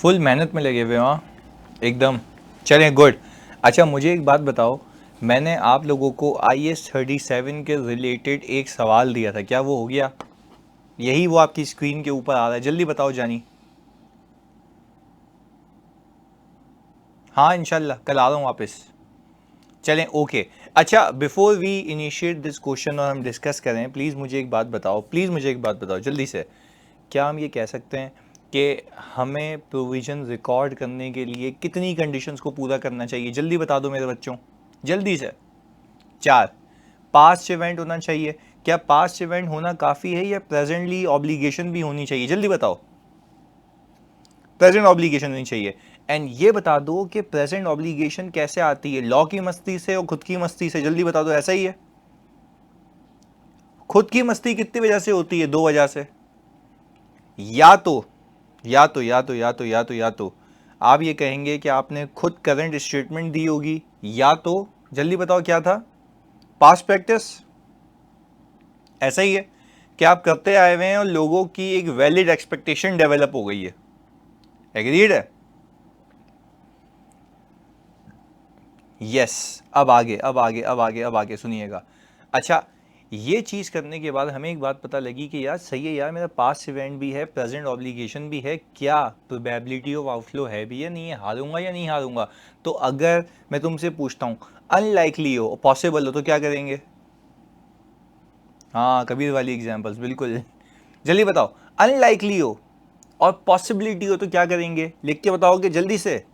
Full मेहनत में लगे हुए हो हाँ, एकदम। चलें गुड। अच्छा मुझे एक बात बताओ, मैंने आप लोगों को IS-37 के रिलेटेड एक सवाल दिया था, क्या वो हो गया? यही वो आपकी स्क्रीन के ऊपर आ रहा है, जल्दी बताओ जानी। हाँ इंशाल्लाह कल आ रहा हूँ वापस। चलें ओके। अच्छा before we initiate this question और हम डिस्कस करें, प्लीज़ मुझे एक बात बताओ, प्लीज़ मुझे एक बात बताओ जल्दी से। क्या हम ये कह सकते हैं कि हमें प्रोविज़न रिकॉर्ड करने के लिए कितनी कंडीशंस को पूरा करना चाहिए? जल्दी बता दो मेरे बच्चों, जल्दी से। 4। पास्ट इवेंट होना चाहिए। क्या पास्ट इवेंट होना काफ़ी है या प्रेजेंटली ऑब्लिगेशन भी होनी चाहिए? जल्दी बताओ। प्रेजेंट ऑब्लिगेशन होनी चाहिए। एंड ये बता दो कि प्रेजेंट ऑब्लिगेशन कैसे आती है, लॉ की मस्ती से और खुद की मस्ती से? जल्दी बता दो, ऐसा ही है? खुद की मस्ती कितनी वजह से होती है? 2 वजह से। या तो या तो या तो या तो या तो या तो आप ये कहेंगे कि आपने खुद करंट स्टेटमेंट दी होगी, या तो जल्दी बताओ क्या था, पास्ट प्रैक्टिस। ऐसा ही है कि आप करते आए हुए हैं और लोगों की एक वैलिड एक्सपेक्टेशन डेवलप हो गई है। एग्रीड है? यस। अब आगे सुनिएगा। अच्छा ये चीज़ करने के बाद हमें एक बात पता लगी कि यार सही है यार, मेरा पास्ट इवेंट भी है, प्रेजेंट ऑब्लिगेशन भी है, क्या प्रोबेबिलिटी ऑफ आउटफ्लो है भी या नहीं है, हारूंगा या नहीं हारूंगा? तो अगर मैं तुमसे पूछता हूँ अनलाइकली हो पॉसिबल हो तो क्या करेंगे? हाँ कबीर वाली एग्जांपल्स बिल्कुल। जल्दी बताओ, अनलाइकली हो और पॉसिबिलिटी हो तो क्या करेंगे? लिख के बताओगे जल्दी से।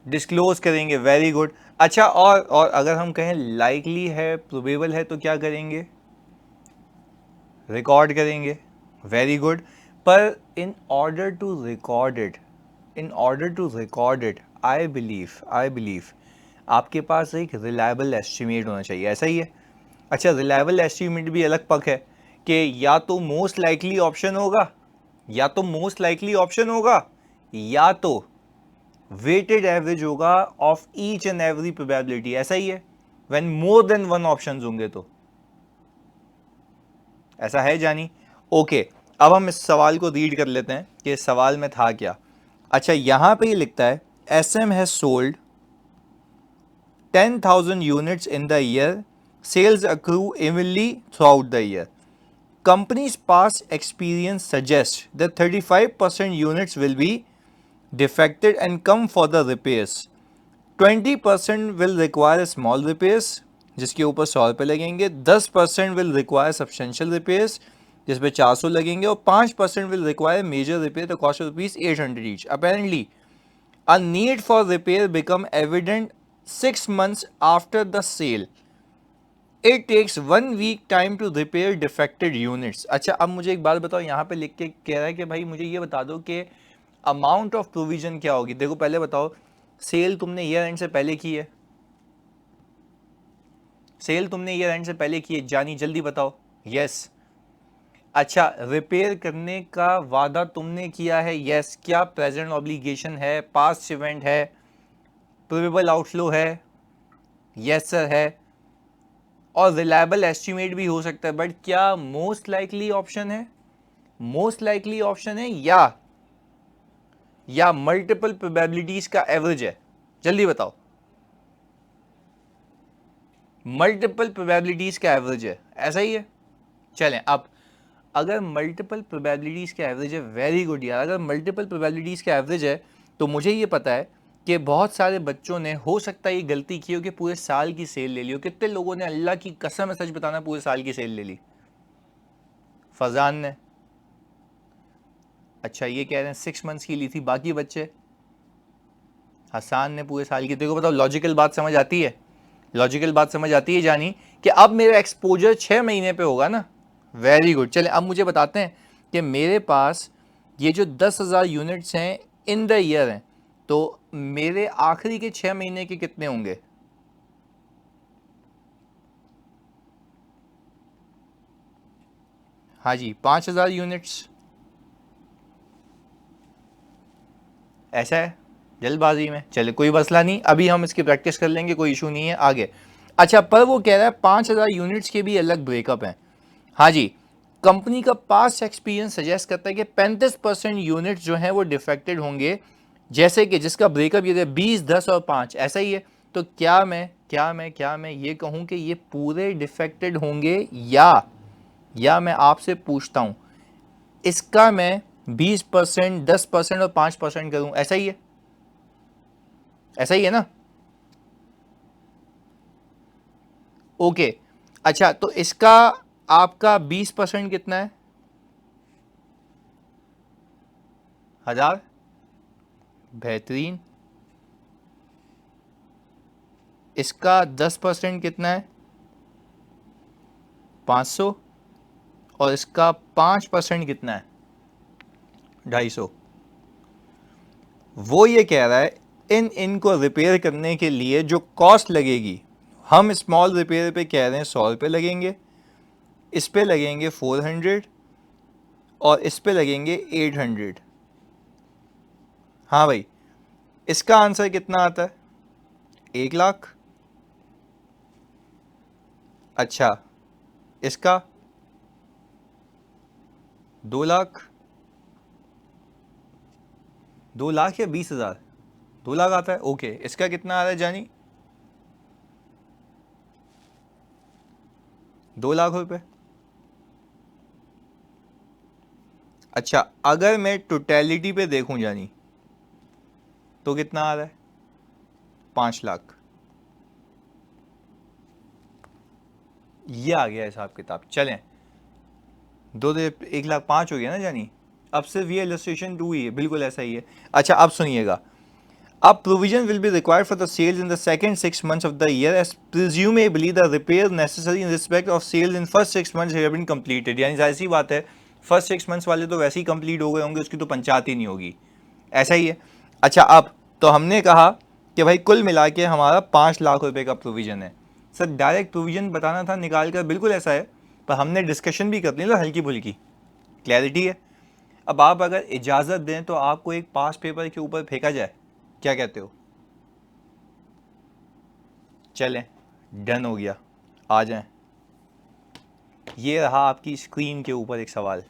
डिस्क्लोज करेंगे, वेरी गुड। अच्छा और अगर हम कहें लाइकली है, प्रोबेबल है तो क्या करेंगे? रिकॉर्ड करेंगे, वेरी गुड। पर in order to record it, I believe आपके पास एक रिलायबल एस्टिमेट होना चाहिए, ऐसा ही है? अच्छा रिलायबल एस्टिमेट भी अलग पक है कि या तो मोस्ट लाइकली ऑप्शन होगा, या तो वेटेड एवरेज होगा of each and every probability, ऐसा ही है? When more than one options होंगे तो ऐसा है जानी? ओके। अब हम इस सवाल को रीड कर लेते हैं कि इस सवाल में था क्या। अच्छा यहां पे ये लिखता है SM has sold 10,000 units in the year, sales accrue evenly throughout the year, company's past experience suggests that 35% units will be defected and come for the repairs, 20% will require small repairs जिसके ऊपर 100 रुपये लगेंगे, 10% will require substantial repairs जिस पे 400 लगेंगे, और 5% will require major repair the cost of ₹800 each. Apparently, a need for repair become evident 6 months after the sale. It takes 1 week time to repair defected units. अच्छा अब मुझे एक बात बताओ, यहाँ पे लिख के कह रहा है कि भाई मुझे ये बता दो कि अमाउंट ऑफ प्रोविजन क्या होगी। देखो पहले बताओ, सेल तुमने ईयर एंड से पहले की है, जानी जल्दी बताओ। यस। अच्छा रिपेयर करने का वादा तुमने किया है, यस। क्या प्रेजेंट ऑब्लिगेशन है, पास्ट इवेंट है, प्रोबेबल आउटफ्लो है, यस सर है, और रिलायबल एस्टिमेट भी हो सकता है, बट क्या मोस्ट लाइकली ऑप्शन है? या मल्टीपल प्रोबेबिलिटीज का एवरेज है? जल्दी बताओ। मल्टीपल प्रोबेबिलिटीज का एवरेज है, ऐसा ही है? चलें अब अगर मल्टीपल प्रोबेबिलिटीज का एवरेज है, वेरी गुड यार, अगर मल्टीपल प्रोबेबिलिटीज का एवरेज है तो मुझे ये पता है कि बहुत सारे बच्चों ने हो सकता है ये गलती की हो कि पूरे साल की सेल ले ली हो। कितने लोगों ने, अल्लाह की कसम है सच बताना, पूरे साल की सेल ले ली? फजान ने। अच्छा ये कह रहे हैं 6 मंथ्स की ली थी, बाकी बच्चे? हसान ने पूरे साल की। देखो बताओ, लॉजिकल बात समझ आती है? जानी कि अब मेरा एक्सपोजर 6 महीने पे होगा ना। Very good. चले अब मुझे बताते हैं कि मेरे पास ये जो 10,000 यूनिट्स हैं इन द ईयर हैं, तो मेरे आखिरी के 6 महीने के कितने होंगे? हाँ जी 5,000 यूनिट्स। ऐसा है जल्दबाजी में? चले कोई मसला नहीं, अभी हम इसकी प्रैक्टिस कर लेंगे, कोई इशू नहीं है आगे। अच्छा पर वो कह रहा है 5,000 यूनिट्स के भी अलग ब्रेकअप हैं। हाँ जी कंपनी का पास्ट एक्सपीरियंस सजेस्ट करता है कि 35% यूनिट जो हैं वो डिफेक्टेड होंगे, जैसे कि जिसका ब्रेकअप ये 20, 10 और 5 ऐसा ही है। तो क्या मैं ये कहूँ कि ये पूरे डिफेक्टेड होंगे, या मैं आपसे पूछता हूँ इसका मैं 20%, 10% और 5% करूँ, ऐसा ही है, ऐसा ही है ना? ओके, अच्छा तो इसका आपका 20% कितना है? 1000। बेहतरीन। इसका 10% कितना है? 500। और इसका 5% कितना है? 250। वो ये कह रहा है इनको रिपेयर करने के लिए जो कॉस्ट लगेगी, हम स्मॉल रिपेयर पे कह रहे हैं 100 रुपये लगेंगे, इस पे लगेंगे 400 और इस पे लगेंगे 800। हाँ भाई, इसका आंसर कितना आता है? 1 लाख। अच्छा, इसका 2 लाख। 2 लाख या 20,000? 2 लाख आता है। ओके, इसका कितना आ रहा है जानी? 2 लाख रुपए। अच्छा, अगर मैं टोटलिटी पे देखूं जानी तो कितना आ रहा है? 5 लाख। ये आ गया हिसाब किताब। चलें, 1 लाख 5 हो गया ना जानी। अब सिर्फ ये इलस्ट्रेशन 2 ही है, बिल्कुल ऐसा ही है। अच्छा, अब सुनिएगा, अब provision will be required for the sales in the second 6 months of the year as presumably the repair necessary in respect of sales in first 6 months have been completed. यानी जाहिर सी बात है, फर्स्ट 6 months वाले तो वैसे ही complete हो गए होंगे, उसकी तो पंचायत ही नहीं होगी, ऐसा ही है। अच्छा, अब तो हमने कहा कि भाई कुल मिला के हमारा 5 लाख रुपए का प्रोविजन है। सर डायरेक्ट प्रोविजन बताना था निकाल कर, बिल्कुल ऐसा है, पर हमने डिस्कशन भी कर ली ना हल्की फुल्की, क्लैरिटी है। अब आप अगर इजाज़त दें तो आपको एक पास पेपर के ऊपर फेंका जाए, क्या कहते हो? चलें, डन हो गया, आ जाएं। ये रहा आपकी स्क्रीन के ऊपर एक सवाल।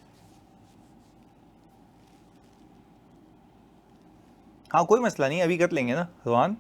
हाँ कोई मसला नहीं, अभी कर लेंगे ना रोहान।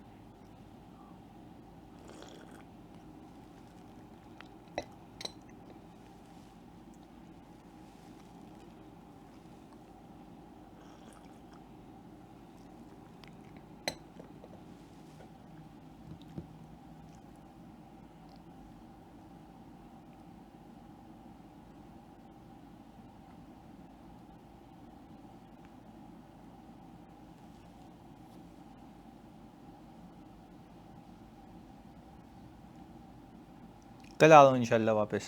कल आ रहा हूँ इंशाल्लाह वापस।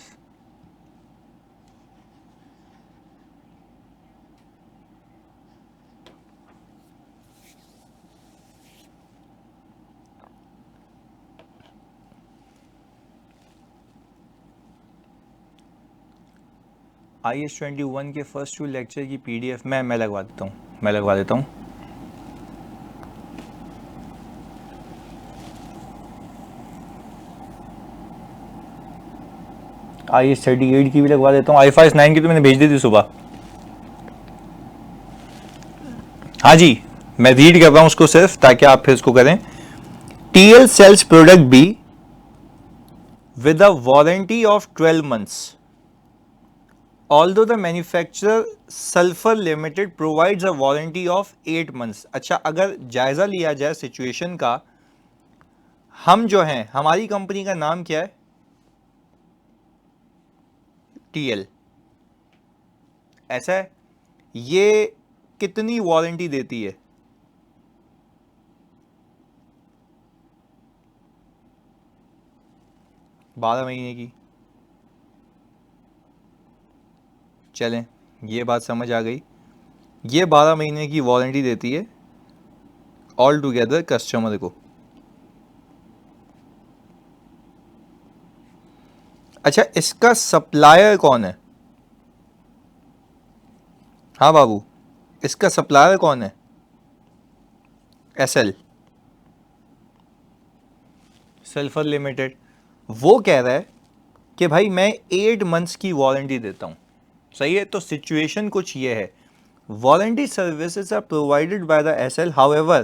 IS-21 के फर्स्ट 2 लेक्चर की PDF मैं लगवा देता हूँ, मैं लगवा देता हूँ। IS-38 की भी लगवा देता हूँ। IFAS 9 की तो मैंने भेज दी थी सुबह। हाँ जी, मैं रीड कर रहा हूँ उसको सिर्फ ताकि आप फिर उसको करें। TL sells product B with a warranty of 12 months. Although the manufacturer Sulfur Limited provides a warranty of 8 months. अच्छा, अगर जायज़ा लिया जाए सिचुएशन का, हम जो हैं, हमारी कंपनी का नाम क्या है? TL, ऐसा है। ये कितनी वारंटी देती है? 12 महीने की। चलें, ये बात समझ आ गई। ये 12 महीने की वारंटी देती है ऑल टुगेदर कस्टमर को। अच्छा, इसका सप्लायर कौन है? हाँ बाबू, इसका सप्लायर कौन है? SL, sulphur limited. वो कह रहा है कि भाई मैं 8 months की वारंटी देता हूँ। सही है। तो सिचुएशन कुछ ये है, warranty services are provided by the SL, however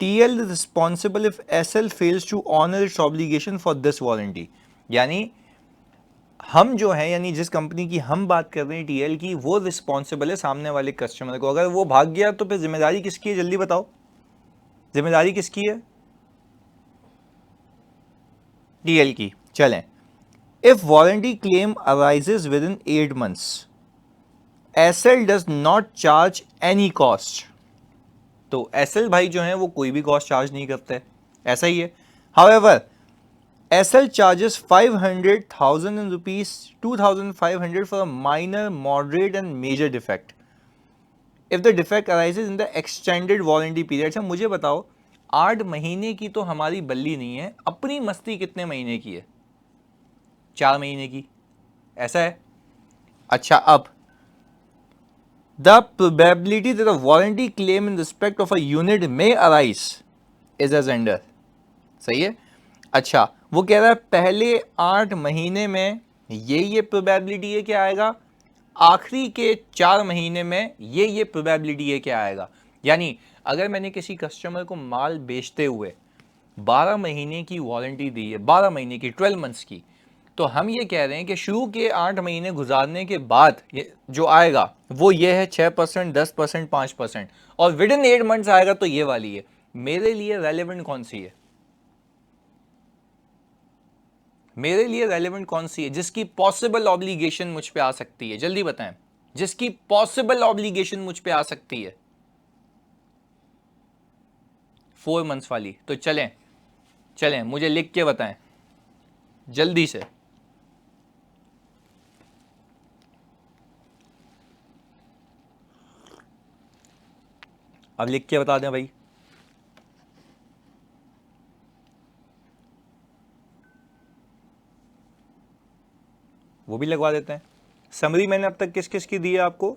TL is responsible if SL fails to honour its obligation for this warranty. यानी हम जो है, यानी जिस कंपनी की हम बात कर रहे हैं टीएल की, वो रिस्पॉन्सिबल है सामने वाले कस्टमर को। अगर वो भाग गया तो फिर जिम्मेदारी किसकी है, जल्दी बताओ, जिम्मेदारी किसकी है? टीएल की। चलें, if warranty claim arises within 8 months, SL does not charge any cost. तो एसएल भाई जो है वो कोई भी कॉस्ट चार्ज नहीं करते, ऐसा ही है। However SL charges 500,000 rupees 2,500 for a minor, moderate and major defect if the defect arises in the extended warranty period। अच्छा मुझे बताओ, 8 महीने की तो हमारी बल्ली नहीं है, अपनी मस्ती कितने महीने की है? 4 महीने की, ऐसा है। अच्छा, अब the probability that a warranty claim in respect of a unit may arise is as under। सही है। अच्छा, वो कह रहा है पहले 8 महीने में ये प्रोबेबिलिटी है क्या आएगा, आखिरी के 4 महीने में ये प्रोबेबिलिटी है क्या आएगा। यानी अगर मैंने किसी कस्टमर को माल बेचते हुए 12 महीने की वारंटी दी है, 12 महीने की, 12 मंथ्स की, तो हम ये कह रहे हैं कि शुरू के 8 महीने गुजारने के बाद ये जो आएगा वो ये है 6%, 10%, 5%, और विद इन 8 मंथ्स आएगा तो ये वाली है। मेरे लिए रेलेवेंट कौन सी है? मेरे लिए रेलेवेंट कौन सी है जिसकी पॉसिबल ऑब्लिगेशन मुझ पे आ सकती है? जल्दी बताएं, जिसकी पॉसिबल ऑब्लिगेशन मुझ पे आ सकती है। 4 मंथ्स वाली। तो चलें चलें, मुझे लिख के बताएं जल्दी से। अब लिख के बता दें भाई। वो भी लगवा देते हैं। समरी मैंने अब तक किस किस की दी है आपको?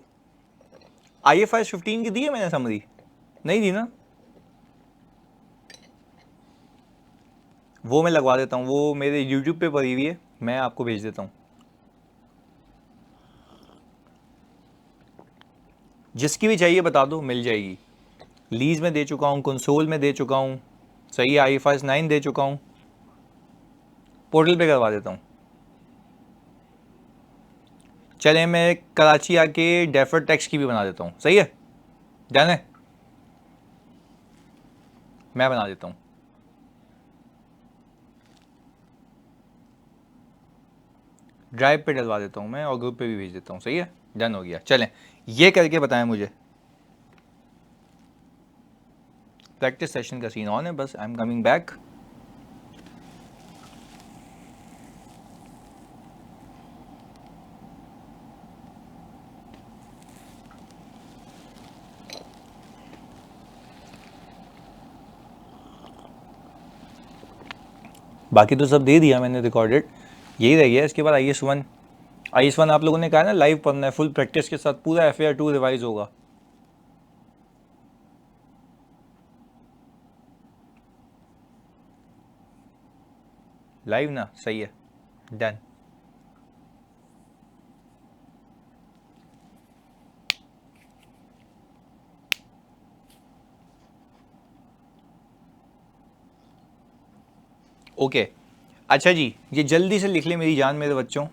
IFRS 15 की दी है मैंने समरी? नहीं दी ना? वो मैं लगवा देता हूँ, वो मेरे YouTube पे पड़ी हुई है, मैं आपको भेज देता हूँ। जिसकी भी चाहिए बता दो, मिल जाएगी। लीज में दे चुका हूँ, कंसोल में दे चुका हूँ, सही है, IFRS 9 दे चुका हूँ, पोर्टल पे करवा देता हूँ। चले, मैं कराची आके डेफर्ड टैक्स की भी बना देता हूँ, सही है, डन है, मैं बना देता हूँ। ड्राइव पे डलवा देता हूँ मैं और ग्रुप पे भी भेज देता हूँ, सही है, डन हो गया। चलें, ये करके बताएं मुझे। प्रैक्टिस सेशन का सीन ऑन है, बस आई एम कमिंग बैक। बाकी तो सब दे दिया मैंने रिकॉर्डेड, यही रह गया। इसके बाद IS1 आप लोगों ने कहा ना लाइव पढ़ना है, फुल प्रैक्टिस के साथ पूरा FAR2 रिवाइज होगा। लाइव ना, सही है, डन। ओके, अच्छा जी, ये जल्दी से लिख ले मेरी जान मेरे बच्चों।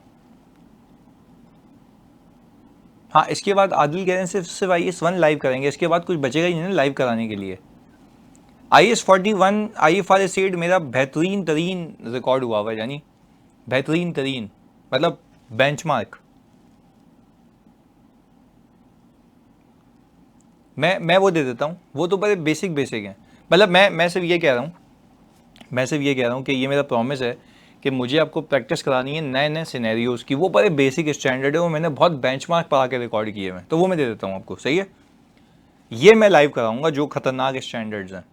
हाँ, इसके बाद आदिल कह रहे हैं सिर्फ IS1 लाइव करेंगे, इसके बाद कुछ बचेगा ही नहीं ना लाइव कराने के लिए। IS41 IFRS 8 मेरा बेहतरीन तरीन रिकॉर्ड हुआ है, यानी बेहतरीन तरीन मतलब बेंचमार्क। मैं वो दे देता हूँ, वो तो बड़े बेसिक हैं। मतलब मैं सिर्फ ये कह रहा हूँ कि ये मेरा प्रॉमिस है कि मुझे आपको प्रैक्टिस करानी है नए नए सिनेरियोज़ की। वो बड़े बेसिक स्टैंडर्ड है, वो मैंने बहुत बेंचमार्क पढ़ा के रिकॉर्ड किए हैं, तो वो मैं दे देता हूँ आपको, सही है। ये मैं लाइव कराऊंगा, जो खतरनाक स्टैंडर्ड्स हैं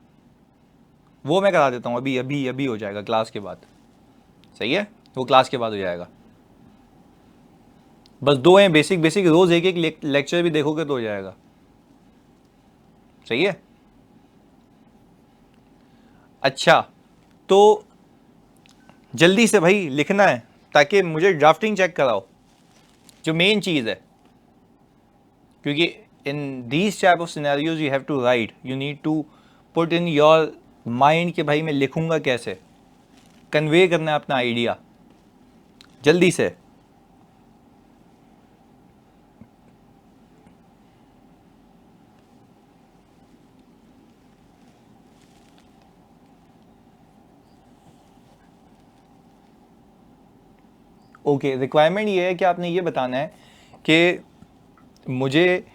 वो मैं करा देता हूँ, अभी अभी अभी हो जाएगा क्लास के बाद, सही है, वो क्लास के बाद हो जाएगा। बस 2 हैं बेसिक, रोज़ एक एक लेक्चर भी देखोगे तो हो जाएगा, सही है। अच्छा, तो जल्दी से भाई लिखना है ताकि मुझे ड्राफ्टिंग चेक कराओ, जो मेन चीज़ है। क्योंकि in these type of scenarios you have to right, you need to put in your mind कि भाई मैं लिखूंगा कैसे, कन्वे करना है अपना आइडिया जल्दी से। ओके, रिक्वायरमेंट ये है कि आपने ये बताना है कि मुझे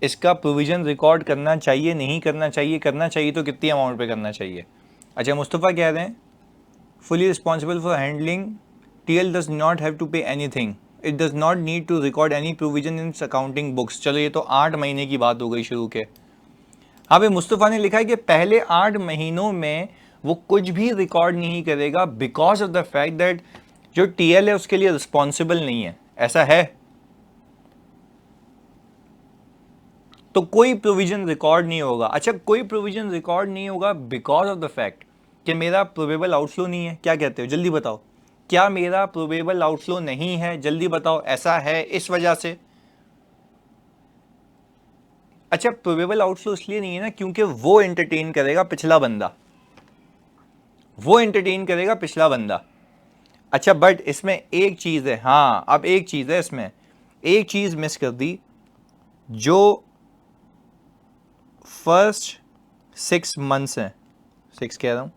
इसका प्रोविज़न रिकॉर्ड करना चाहिए, नहीं करना चाहिए, करना चाहिए तो कितनी अमाउंट पे करना चाहिए। अच्छा, मुस्तफ़ा कह रहे हैं fully responsible for handling TL does not have to pay anything, it does not need to record any provision in accounting books. चलो ये तो 8 महीने की बात हो गई शुरू के। हाँ भाई, मुस्तफ़ा ने लिखा है कि पहले 8 महीनों में वो कुछ भी रिकॉर्ड नहीं करेगा because of the fact that जो टीएल है उसके लिए रिस्पॉन्सिबल नहीं है। ऐसा है, तो कोई प्रोविजन रिकॉर्ड नहीं होगा। अच्छा, कोई प्रोविजन रिकॉर्ड नहीं होगा बिकॉज ऑफ द फैक्ट कि मेरा प्रोबेबल आउटफ्लो नहीं है। क्या कहते हो, जल्दी बताओ, क्या मेरा प्रोबेबल आउटफ्लो नहीं है? जल्दी बताओ, ऐसा है इस वजह से। अच्छा, प्रोबेबल आउटफ्लो इसलिए नहीं है ना क्योंकि वो एंटरटेन करेगा पिछला बंदा, वो एंटरटेन करेगा पिछला बंदा। अच्छा, बट इसमें एक चीज है, हाँ अब एक चीज है, इसमें एक चीज मिस कर दी, जो फर्स्ट 6 मंथ्स हैं, 6 कह रहा हूं,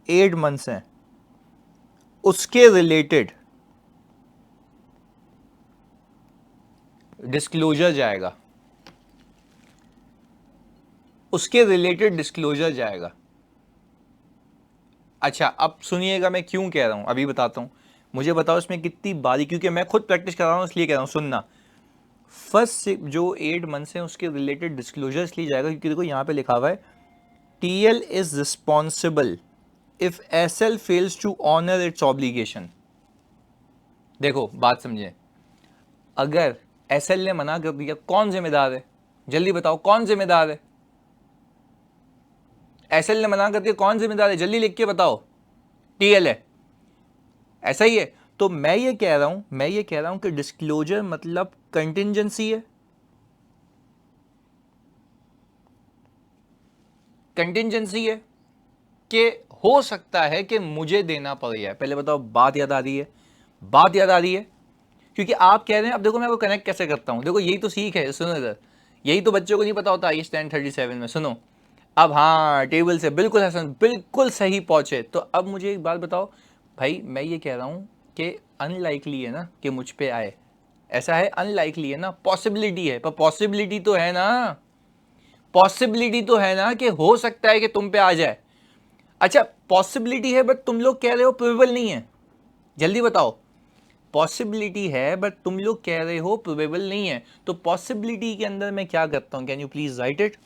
8 मंथ्स हैं, उसके रिलेटेड डिस्क्लोजर जाएगा, उसके रिलेटेड डिस्क्लोजर जाएगा। अच्छा, अब सुनिएगा मैं क्यों कह रहा हूं, अभी बताता हूं। मुझे बताओ इसमें कितनी बारी, क्योंकि मैं खुद प्रैक्टिस कर रहा हूं इसलिए कह रहा हूं, सुनना। फर्स्ट जो 8 मंथ्स हैं उसके रिलेटेड डिस्क्लोजर इसलिए जाएगा क्योंकि देखो यहां पे लिखा हुआ है TL is responsible if SL fails to honour its obligation. देखो बात समझे, अगर एसएल ने मना कर दिया, कौन जिम्मेदार है? जल्दी बताओ कौन जिम्मेदार है? एसएल ने मना कर दिया, कौन जिम्मेदार है? जल्दी लिख के बताओ। टीएल है, ऐसा ही है। तो मैं ये कह रहा हूं कि डिस्क्लोजर मतलब कंटिंजेंसी है, कंटिंजेंसी है कि हो सकता है कि मुझे देना पड़ जाए। पहले बताओ, बात याद आ रही है? बात याद आ रही है? क्योंकि आप कह रहे हैं, अब देखो मैं आपको कनेक्ट कैसे करता हूं, देखो यही तो सीख है, सुनो इधर, यही तो बच्चों को नहीं पता होता IAS 1037 में। सुनो अब, हाँ टेबल से बिल्कुल हसन बिल्कुल सही पहुंचे। तो अब मुझे एक बात बताओ भाई, मैं ये कह रहा हूं कि अनलाइकली है ना कि मुझ पे आए, ऐसा है, अनलाइकली है ना, पॉसिबिलिटी है, पर पॉसिबिलिटी तो है ना, पॉसिबिलिटी तो है ना कि हो सकता है कि तुम पे आ जाए। अच्छा, पॉसिबिलिटी है बट तुम लोग कह रहे हो प्रोबेबल नहीं है। जल्दी बताओ, पॉसिबिलिटी है बट तुम लोग कह रहे हो प्रोबेबल नहीं है। तो पॉसिबिलिटी के अंदर मैं क्या करता हूं, can you please right it,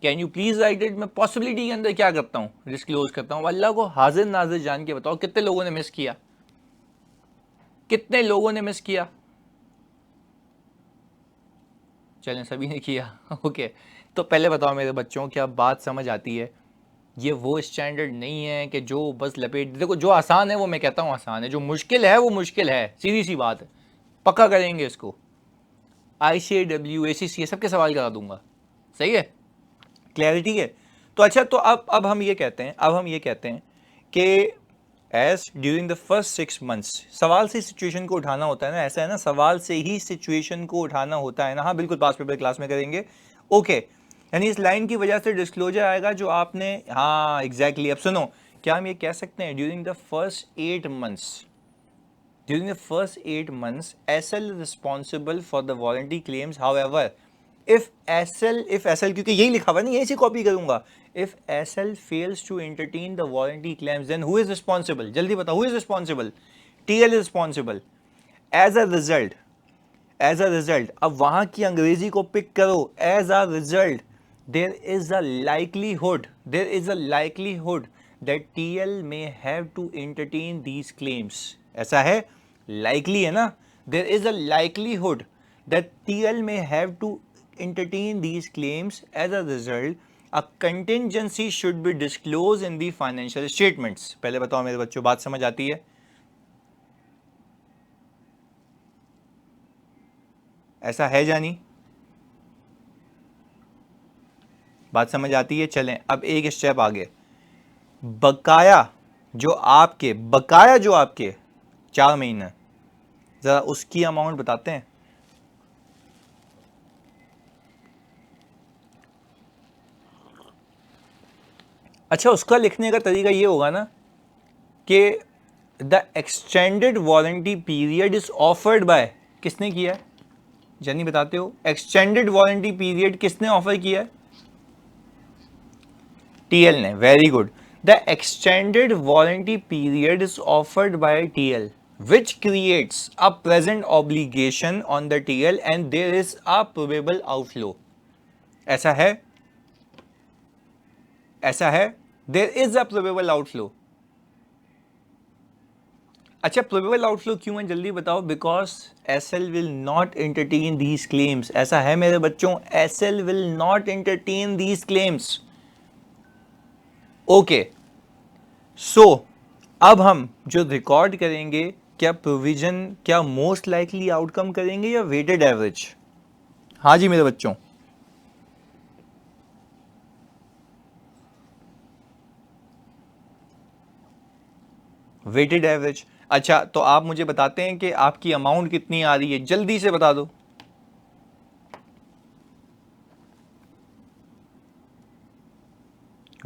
can you please right it. मैं पॉसिबिलिटी के अंदर क्या करता हूं, डिस्क्लोज करता हूं। अल्लाह को हाजिर नाजिर जान के बताओ, कितने लोगों ने मिस किया, कितने लोगों ने मिस किया? चलें, सभी ने किया। ओके, तो पहले बताओ मेरे बच्चों, क्या बात समझ आती है? ये वो स्टैंडर्ड नहीं है कि जो बस लपेट, देखो जो आसान है वो मैं कहता हूँ आसान है, जो मुश्किल है वो मुश्किल है, सीधी सी बात है। पक्का करेंगे इसको, ICAW ACCA सबके सवाल करा दूंगा, सही है, क्लैरिटी है। तो अच्छा, तो अब हम ये कहते हैं, अब हम ये कहते हैं कि as during the first 6 months, सवाल से सिचुएशन को उठाना होता है ना, ऐसा है ना, सवाल से ही सिचुएशन को उठाना होता है ना। हाँ बिल्कुल, पास पेपर क्लास में करेंगे। ओके, यानी इस लाइन की वजह से डिस्क्लोजर आएगा जो आपने, हाँ एग्जैक्टली। अब सुनो, क्या हम ये कह सकते हैं during the first 8 months, during the first 8 months SL is responsible for the warranty claims, however if SL क्योंकि यही लिखा हुआ है ना, यही से कॉपी करूंगा, if SL fails to entertain the warranty claims then who is responsible? जल्दी बताओ, who is responsible? TL is responsible। as a result, अब वहां की अंग्रेजी को पिक करो, as a result there is a likelihood that TL may have to entertain these claims। ऐसा है, likely है ना, there is a likelihood that TL may have to entertain these claims, as a result a contingency should be disclosed in the financial statements। पहले बताओ मेरे बच्चों, बात समझ आती है? ऐसा है जानी? बात समझ आती है? चलें अब एक स्टेप आगे। बकाया जो आपके 4 महीने, जरा उसकी अमाउंट बताते हैं। अच्छा, उसका लिखने का तरीका ये होगा ना कि the extended warranty period is offered by, किसने किया है जानी बताते हो? एक्सटेंडेड वारंटी पीरियड किसने ऑफर किया है? टीएल ने। Very good. The extended warranty period is offered by TL which creates a present obligation on the TL and there is a probable outflow. ऐसा है? ऐसा है? There is a probable outflow. अच्छा, probable outflow क्यों है जल्दी बताओ? Because SL will not entertain these claims. ऐसा है मेरे बच्चों, SL will not entertain these claims. Okay. So अब हम जो रिकॉर्ड करेंगे, क्या प्रोविजन, क्या मोस्ट लाइकली आउटकम करेंगे या वेटेड एवरेज? हाँ जी मेरे बच्चों, वेटेड एवरेज। अच्छा, तो आप मुझे बताते हैं कि आपकी अमाउंट कितनी आ रही है, जल्दी से बता दो।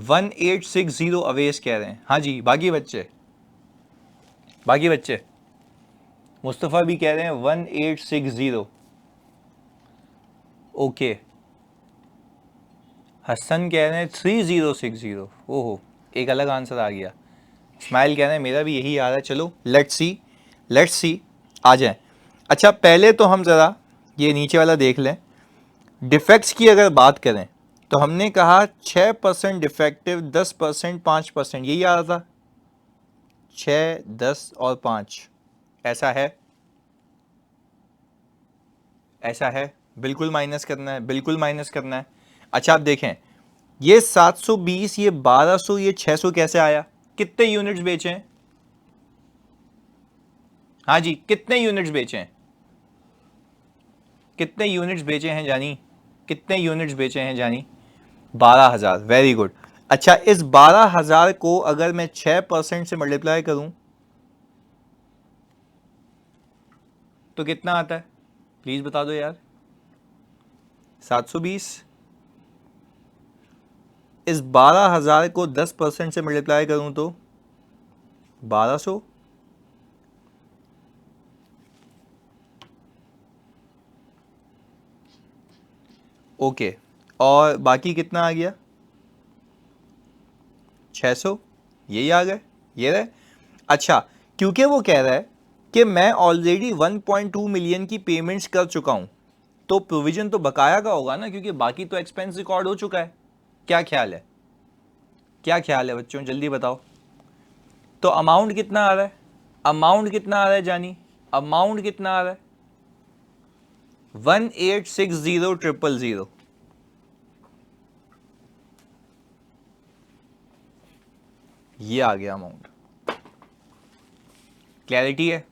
$1860 अवेश कह रहे हैं। हाँ जी, बाकी बच्चे मुस्तफ़ा भी कह रहे हैं 1860। ओके, हसन कह रहे हैं 3060। ओहो, एक अलग आंसर आ गया। स्माइल कह रहे हैं मेरा भी यही आ रहा है। चलो लेट्स सी आ जाए। अच्छा, पहले तो हम ज़रा ये नीचे वाला देख लें। डिफेक्ट्स की अगर बात करें तो हमने कहा 6% डिफेक्टिव, 10%, 5%, यही आ रहा था। 6, 10 और 5। ऐसा है? ऐसा है? बिल्कुल माइनस करना है, बिल्कुल माइनस करना है। अच्छा, आप देखें ये 720, ये 1200, ये 600 कैसे आया? कितने यूनिट्स बेचे हैं? हाँ जी, कितने यूनिट्स बेचे हैं? कितने यूनिट्स बेचे हैं जानी? कितने यूनिट्स बेचे हैं जानी? 12,000। Very good. अच्छा, इस 12,000 को अगर मैं 6% से मल्टीप्लाई करूं तो कितना आता है? प्लीज बता दो यार। 720। इस 12,000 को 10% से मल्टीप्लाई करूं तो 1200। ओके, और बाकी कितना आ गया? 600। यही आ गए, ये रहे। अच्छा, क्योंकि वो कह रहा है कि मैं ऑलरेडी 1.2 मिलियन की पेमेंट्स कर चुका हूं, तो प्रोविजन तो बकाया का होगा ना, क्योंकि बाकी तो एक्सपेंस रिकॉर्ड हो चुका है। क्या ख्याल है? क्या ख्याल है बच्चों, जल्दी बताओ। तो अमाउंट कितना आ रहा है? अमाउंट कितना आ रहा है जानी? अमाउंट कितना आ रहा है? 1860,000। ये आ गया अमाउंट। क्लैरिटी है?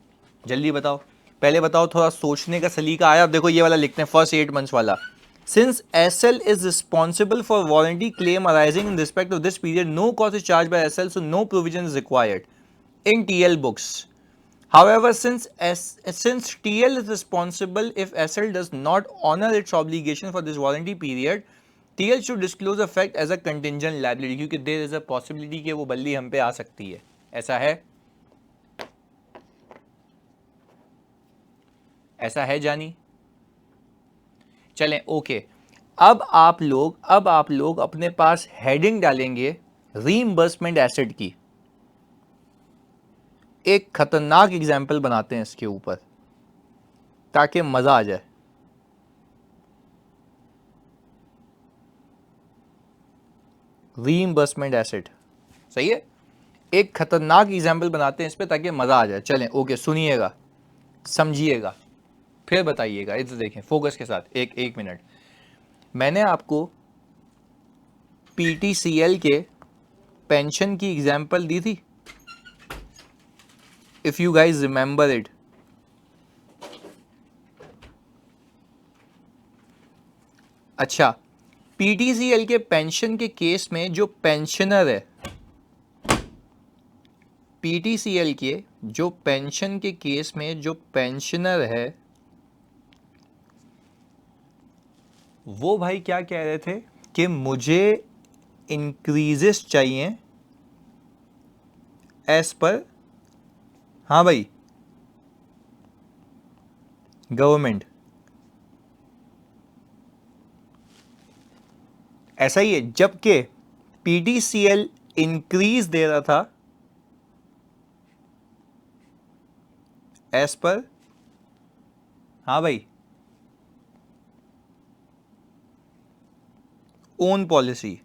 जल्दी बताओ। पहले बताओ, थोड़ा सोचने का सलीका आया? अब देखो ये वाला लिखते हैं, फर्स्ट 8 मंथ्स वाला। Since SL is responsible for warranty claim arising in respect of this period, no cost is charged by SL, so no provision is required in TL books. However, since TL is responsible if SL does not honor its obligation for this warranty period, TL should disclose the fact as a contingent liability, क्योंकि there is a possibility कि वो बल्ली हम पे आ सकती है। ऐसा है? ऐसा है जानी? चलें, ओके। अब आप लोग अपने पास हेडिंग डालेंगे रीइंबर्समेंट एसेट की। एक खतरनाक एग्जाम्पल बनाते हैं इसके ऊपर ताकि मजा आ जाए। रीइंबर्समेंट एसेट, सही है। एक खतरनाक एग्जाम्पल बनाते हैं इस पे ताकि मजा आ जाए। चलें, ओके, सुनिएगा, समझिएगा, फिर बताइएगा। इधर देखें फोकस के साथ। एक मिनट। मैंने आपको PTCL के पेंशन की एग्जाम्पल दी थी, if you guys remember it. अच्छा, पीटीसीएल के पेंशन के केस में जो पेंशनर है, पीटीसीएल के जो पेंशन के केस में जो पेंशनर है वो भाई क्या कह रहे थे कि मुझे इंक्रीजेस चाहिए एज पर, हाँ भाई, गवर्नमेंट, ऐसा ही है। जबकि पीटीसीएल इंक्रीज दे रहा था एज पर, हाँ भाई, ओन पॉलिसी।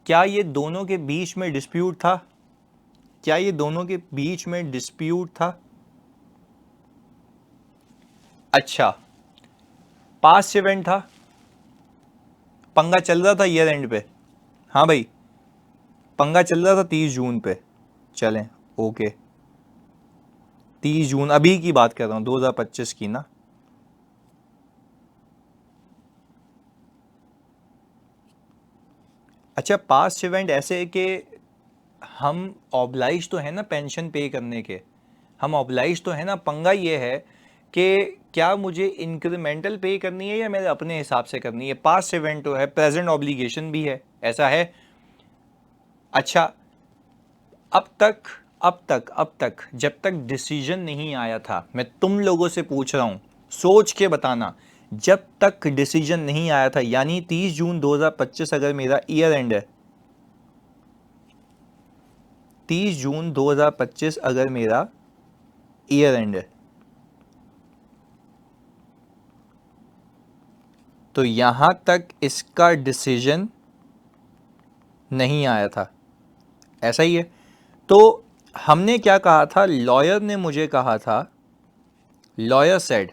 क्या ये दोनों के बीच में डिस्प्यूट था? क्या ये दोनों के बीच में डिस्प्यूट था? अच्छा, पास्ट इवेंट था, पंगा चल रहा था ईयर एंड पे, हाँ भाई, पंगा चल रहा था 30 जून पे, चलें ओके, 30 जून अभी की बात कर रहा हूँ, 2025 की ना। अच्छा, पास्ट इवेंट ऐसे कि हम ऑब्लाइज तो है ना पेंशन पे करने के, हम ऑब्लाइज तो है ना। पंगा ये है कि क्या मुझे इंक्रीमेंटल पे करनी है या मेरे अपने हिसाब से करनी है। पास्ट इवेंट तो है, प्रेजेंट ऑब्लिगेशन भी है, ऐसा है। अच्छा, अब तक जब तक डिसीजन नहीं आया था, मैं तुम लोगों से पूछ रहा हूं, सोच के बताना, जब तक डिसीजन नहीं आया था, यानी 30 जून 2025 अगर मेरा ईयर एंड है, 30 जून 2025 अगर मेरा ईयर एंड है, तो यहां तक इसका डिसीजन नहीं आया था, ऐसा ही है। तो हमने क्या कहा था, लॉयर ने मुझे कहा था, लॉयर सेड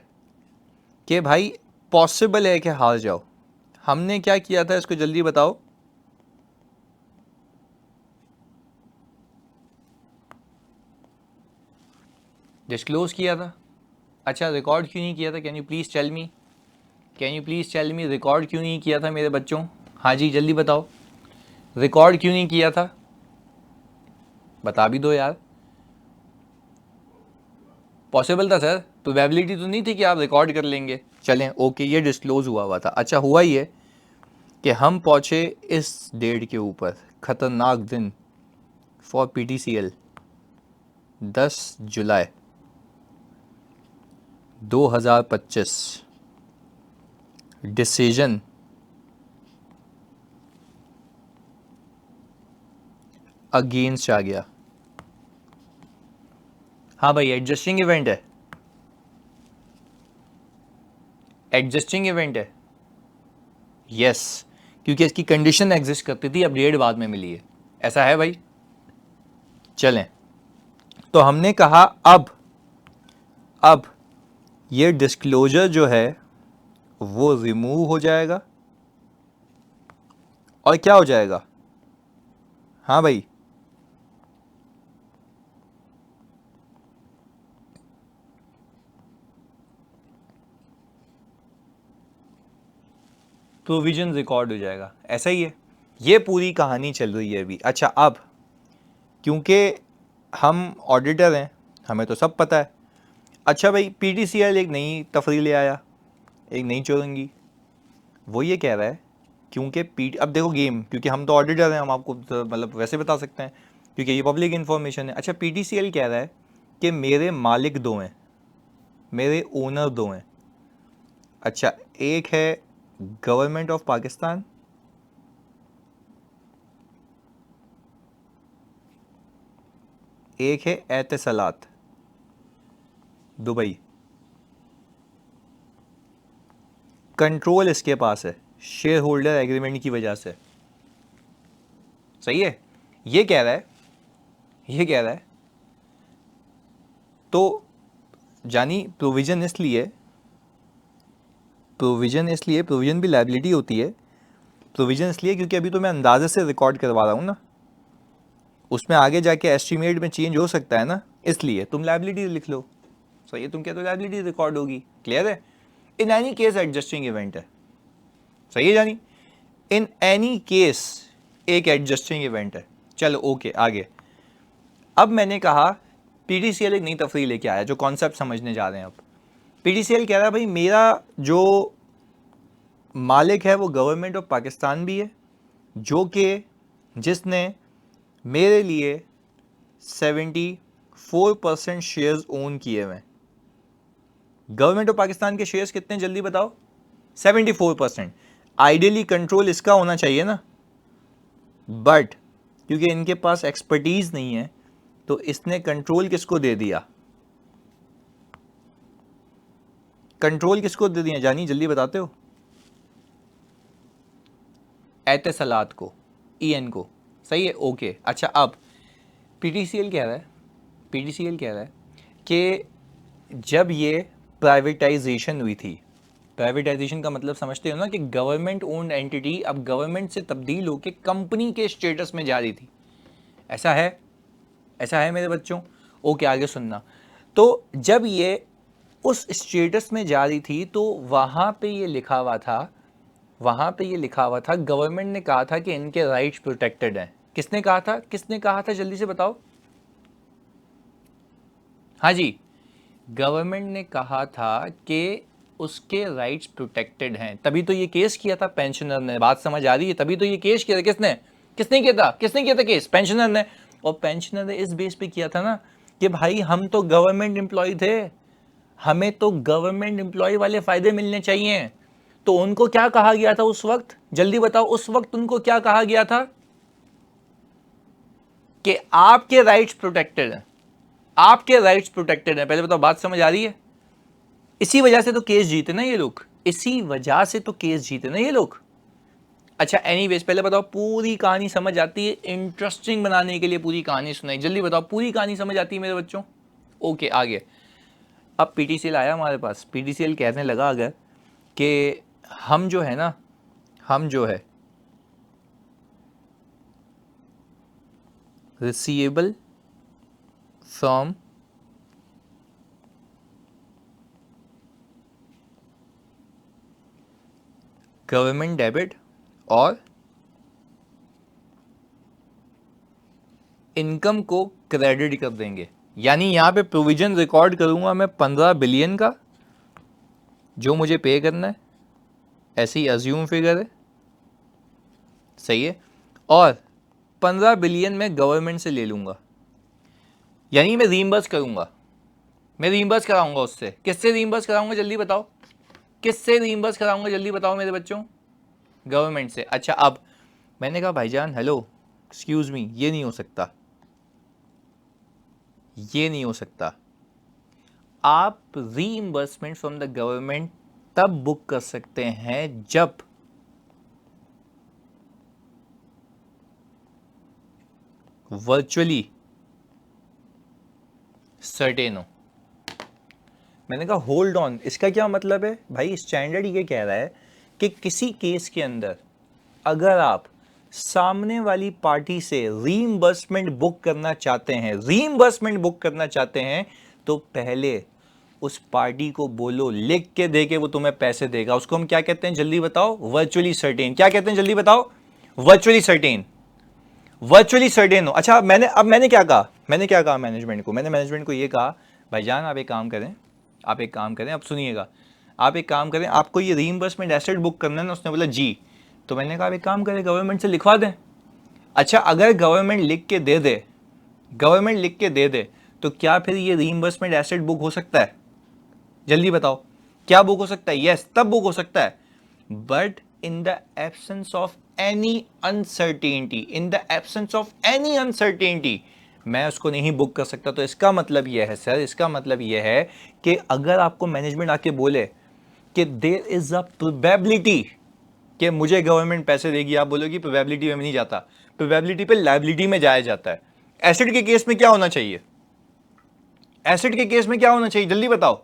कि भाई पॉसिबल है कि हार जाओ। हमने क्या किया था इसको जल्दी बताओ। डिस्क्लोज किया था। अच्छा, रिकॉर्ड क्यों नहीं किया था? Can you please tell me, can you please tell me, record क्यों नहीं किया था मेरे बच्चों? हाँ जी, जल्दी बताओ, रिकॉर्ड क्यों नहीं किया था? बता भी दो यार। पॉसिबल था सर, प्रोबेबिलिटी तो नहीं थी कि आप रिकॉर्ड कर लेंगे। चलें ओके, ये डिस्क्लोज हुआ था। अच्छा, हुआ ये कि हम पहुँचे इस डेट के ऊपर, ख़तरनाक दिन फॉर पीटीसीएल, 10 जुलाई 2025, डिसीजन अगेंस्ट आ गया। हाँ भाई, एडजस्टिंग इवेंट है, एडजस्टिंग इवेंट है, यस, क्योंकि इसकी कंडीशन एग्जिस्ट करती थी, अपडेट बाद में मिली है, ऐसा है भाई। चलें, तो हमने कहा अब ये डिस्क्लोजर जो है वो रिमूव हो जाएगा और क्या हो जाएगा, हाँ भाई, प्रोविजन रिकॉर्ड हो जाएगा, ऐसा ही है। ये पूरी कहानी चल रही है अभी। अच्छा, अब क्योंकि हम ऑडिटर हैं, हमें तो सब पता है। अच्छा भाई, पीटीसीएल एक नई तफरीह ले आया, एक नई चौरंगी। वो ये कह रहा है, क्योंकि अब देखो गेम, क्योंकि हम तो ऑडिटर हैं, हम आपको मतलब वैसे बता सकते हैं क्योंकि ये पब्लिक इन्फॉर्मेशन है। अच्छा, पीटीसीएल कह रहा है कि मेरे मालिक दो हैं, मेरे ओनर दो हैं। अच्छा, एक है गवर्नमेंट ऑफ पाकिस्तान, एक है एतसलात दुबई। कंट्रोल इसके पास है शेयर होल्डर एग्रीमेंट की वजह से, सही है। ये कह रहा है, ये कह रहा है, तो जानी प्रोविजन भी लायबिलिटी होती है। प्रोविजन इसलिए क्योंकि अभी तो मैं अंदाजे से रिकॉर्ड करवा रहा हूँ ना, उसमें आगे जाके एस्टीमेट में चेंज हो सकता है ना, इसलिए तुम लायबिलिटी लिख लो। सही है, तुम कहते हो लायबिलिटी रिकॉर्ड होगी, क्लियर है। In any case adjusting event है, सही है जानी, इन एनी केस एक एडजस्टिंग इवेंट है। चलो ओके आगे। अब मैंने कहा पीटीसीएल एक नई तफरीह लेके आया, जो कॉन्सेप्ट समझने जा रहे हैं अब। पीटीसीएल कह रहा है भाई मेरा जो मालिक है वो गवर्नमेंट ऑफ पाकिस्तान भी है, जो कि जिसने मेरे लिए 74% शेयर्स ओन किए हुए हैं। गवर्नमेंट ऑफ पाकिस्तान के शेयर्स कितने जल्दी बताओ? 74%। आइडियली कंट्रोल इसका होना चाहिए ना, बट क्योंकि इनके पास एक्सपर्टीज नहीं है तो इसने कंट्रोल किसको दे दिया? कंट्रोल किसको दे दिया जानी, जल्दी बताते हो? एतसलात को, ईएन को, सही है ओके। अच्छा अब पीटीसीएल कह रहा है कि जब ये प्राइवेटाइजेशन हुई थी, प्राइवेटाइजेशन का मतलब समझते हो ना कि गवर्नमेंट ओन्ड एंटिटी अब गवर्नमेंट से तब्दील होकर कंपनी के स्टेटस में जा रही थी, ऐसा है मेरे बच्चों? ओके आगे सुनना। तो जब ये उस स्टेटस में जा रही थी तो वहाँ पे ये लिखा हुआ था, गवर्नमेंट ने कहा था कि इनके राइट्स प्रोटेक्टेड हैं। किसने कहा था जल्दी से बताओ? हाँ जी, गवर्नमेंट ने कहा था कि उसके राइट्स प्रोटेक्टेड हैं, तभी तो ये केस किया था पेंशनर ने। बात समझ आ रही है? तभी तो ये केस किया था। किसने किया था केस? पेंशनर ने। और पेंशनर ने इस बेस पे किया था ना कि भाई हम तो गवर्नमेंट एम्प्लॉय थे, हमें तो गवर्नमेंट एम्प्लॉय वाले फायदे मिलने चाहिए। तो उनको क्या कहा गया था उस वक्त? जल्दी बताओ, उस वक्त उनको क्या कहा गया था? कि आपके राइट्स प्रोटेक्टेड हैं, पहले बताओ, बात समझ आ रही है? इसी वजह से तो केस जीते ना ये लोग, अच्छा एनीवेज पहले बताओ पूरी कहानी समझ आती है? इंटरेस्टिंग बनाने के लिए पूरी कहानी सुनाई, जल्दी बताओ पूरी कहानी समझ आती है मेरे बच्चों? ओके आगे। अब पीटीसीएल आया हमारे पास, पीटीसीएल कहने लगा अगर कि हम जो है रिसीवेबल फ्रॉम गवर्नमेंट डेबिट और इनकम को क्रेडिट कर देंगे, यानी यहां पे प्रोविजन रिकॉर्ड करूंगा मैं 15 बिलियन का, जो मुझे पे करना है, ऐसे ही अज्यूम फिगर है, सही है, और 15 बिलियन मैं गवर्नमेंट से ले लूंगा, यानी मैं रीइंबर्स कराऊंगा उससे। किससे रीइंबर्स कराऊंगा जल्दी बताओ? मेरे बच्चों? गवर्नमेंट से। अच्छा अब मैंने कहा भाईजान हेलो एक्सक्यूज मी, ये नहीं हो सकता। आप रीइंबर्समेंट फ्रॉम द गवर्नमेंट तब बुक कर सकते हैं जब वर्चुअली सर्टेन हो। मैंने कहा होल्ड ऑन, इसका क्या मतलब है भाई? स्टैंडर्ड ये कह रहा है कि किसी केस के अंदर अगर आप सामने वाली पार्टी से रीइंबर्समेंट बुक करना चाहते हैं तो पहले उस पार्टी को बोलो, लिख के दे के वो तुम्हें पैसे देगा। उसको हम क्या कहते हैं जल्दी बताओ? Virtually certain. क्या कहते हैं जल्दी बताओ? वर्चुअली सर्टेन हो। अच्छा मैंने क्या कहा मैनेजमेंट को? मैंने मैनेजमेंट को ये कहा भाईजान आप एक काम करें, अब सुनिएगा, आप एक काम करें, आपको ये रीइंबर्समेंट एसेट बुक करना है ना? उसने बोला जी। तो मैंने कहा एक काम करें, गवर्नमेंट से लिखवा दें। अच्छा अगर गवर्नमेंट लिख के दे दे तो क्या फिर ये रीइंबर्समेंट एसेट बुक हो सकता है? जल्दी बताओ, क्या बुक हो सकता है? यस, तब बुक हो सकता है, but in the absence of any uncertainty मैं उसको नहीं बुक कर सकता। तो इसका मतलब यह है सर, कि अगर आपको मैनेजमेंट आके बोले कि देयर इज अ प्रोबेबिलिटी कि मुझे गवर्नमेंट पैसे देगी, आप बोलोगे प्रोबेबिलिटी में नहीं जाता, प्रोबेबिलिटी पे लायबिलिटी में जाया जाता है। एसेट के केस में क्या होना चाहिए? जल्दी बताओ?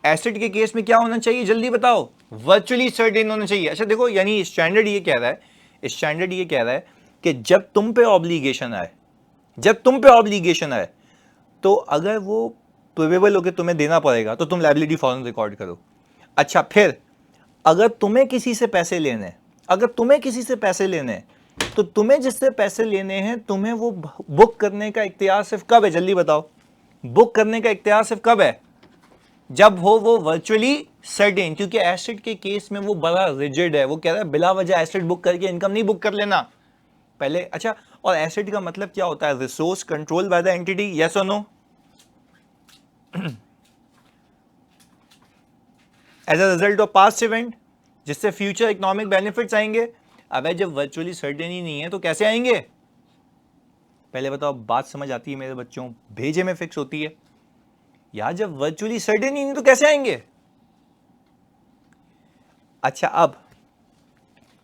एसेट के केस में क्या होना चाहिए जल्दी बताओ? वर्चुअली सर्टेन होना चाहिए। अच्छा देखो, यानी स्टैंडर्ड ये कह रहा है कि जब तुम पे ऑब्लिगेशन आए तो अगर वो प्रूवेबल हो कि तुम्हें देना पड़ेगा तो तुम लायबिलिटी फौरन रिकॉर्ड करो। अच्छा, फिर अगर तुम्हें किसी से पैसे लेने हैं, तो तुम्हें जिससे पैसे लेने हैं तुम्हें वो बुक करने का इख्तियार सिर्फ कब है, जल्दी बताओ। बुक करने का इख्तियार सिर्फ कब है, जब हो वो वर्चुअली सर्टेन, क्योंकि एसेट के केस में वो बड़ा रिजिड है, वो कह रहा है बिला वजह एसेट बुक करके इनकम नहीं बुक कर लेना पहले। अच्छा, और एसेट का मतलब क्या होता है, resource control by the entity, yes और no. As a result of past event, जिससे फ्यूचर इकोनॉमिक बेनिफिट्स आएंगे। अब जब वर्चुअली सर्टेन ही नहीं है तो कैसे आएंगे, पहले बताओ। बात समझ आती है मेरे बच्चों, भेजे में फिक्स होती है। यार जब वर्चुअली सर्टेन ही नहीं तो कैसे आएंगे। अच्छा, अब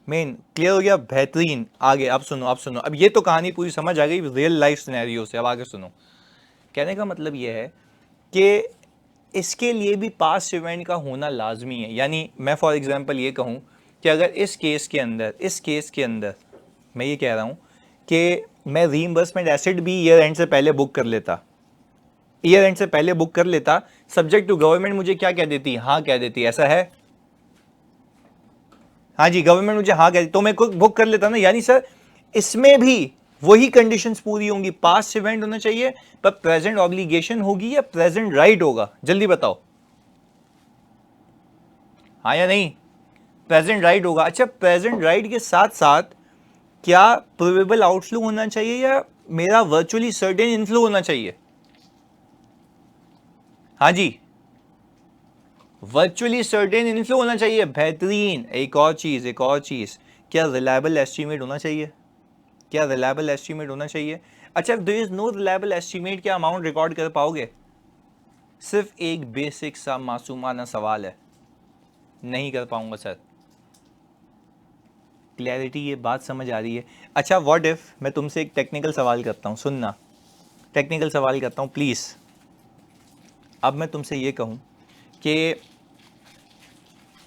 मेन क्लियर हो गया, बेहतरीन। आगे अब सुनो, अब ये तो कहानी पूरी समझ आ गई रियल लाइफ सिनेरियो से। अब आगे सुनो। कहने का मतलब ये है कि इसके लिए भी पास्ट इवेंट का होना लाजमी है। यानी मैं फॉर एग्जांपल ये कहूँ कि अगर इस केस के अंदर मैं ये कह रहा हूँ कि मैं रीइंबर्समेंट एसेट भी ईयर एंड से पहले बुक कर लेता, सब्जेक्ट टू गवर्नमेंट मुझे क्या कह देती, हाँ कह देती, ऐसा है। हाँ जी, गवर्नमेंट मुझे हाँ कहती तो मैं बुक कर लेता ना। यानी सर इसमें भी वही कंडीशंस पूरी होंगी, पास्ट इवेंट होना चाहिए पर प्रेजेंट ऑब्लिगेशन होगी या प्रेजेंट राइट होगा, जल्दी बताओ, हाँ या नहीं। प्रेजेंट राइट होगा। अच्छा, प्रेजेंट राइट के साथ साथ क्या प्रूवेबल आउटफ्लो होना चाहिए या मेरा वर्चुअली सर्टेन इनफ्लो होना चाहिए। हाँ जी, वर्चुअली सर्टेन इनफ्लो होना चाहिए, बेहतरीन। एक और चीज, क्या रिलायबल एस्टीमेट होना चाहिए, अच्छा, there is no reliable estimate, क्या अमाउंट रिकॉर्ड कर पाओगे। सिर्फ एक बेसिक सा मासूमाना सवाल है, नहीं कर पाऊंगा सर। क्लैरिटी, ये बात समझ आ रही है। अच्छा, व्हाट इफ मैं तुमसे एक टेक्निकल सवाल करता हूँ, सुनना, टेक्निकल सवाल करता हूँ प्लीज। अब मैं तुमसे ये कहूँ कि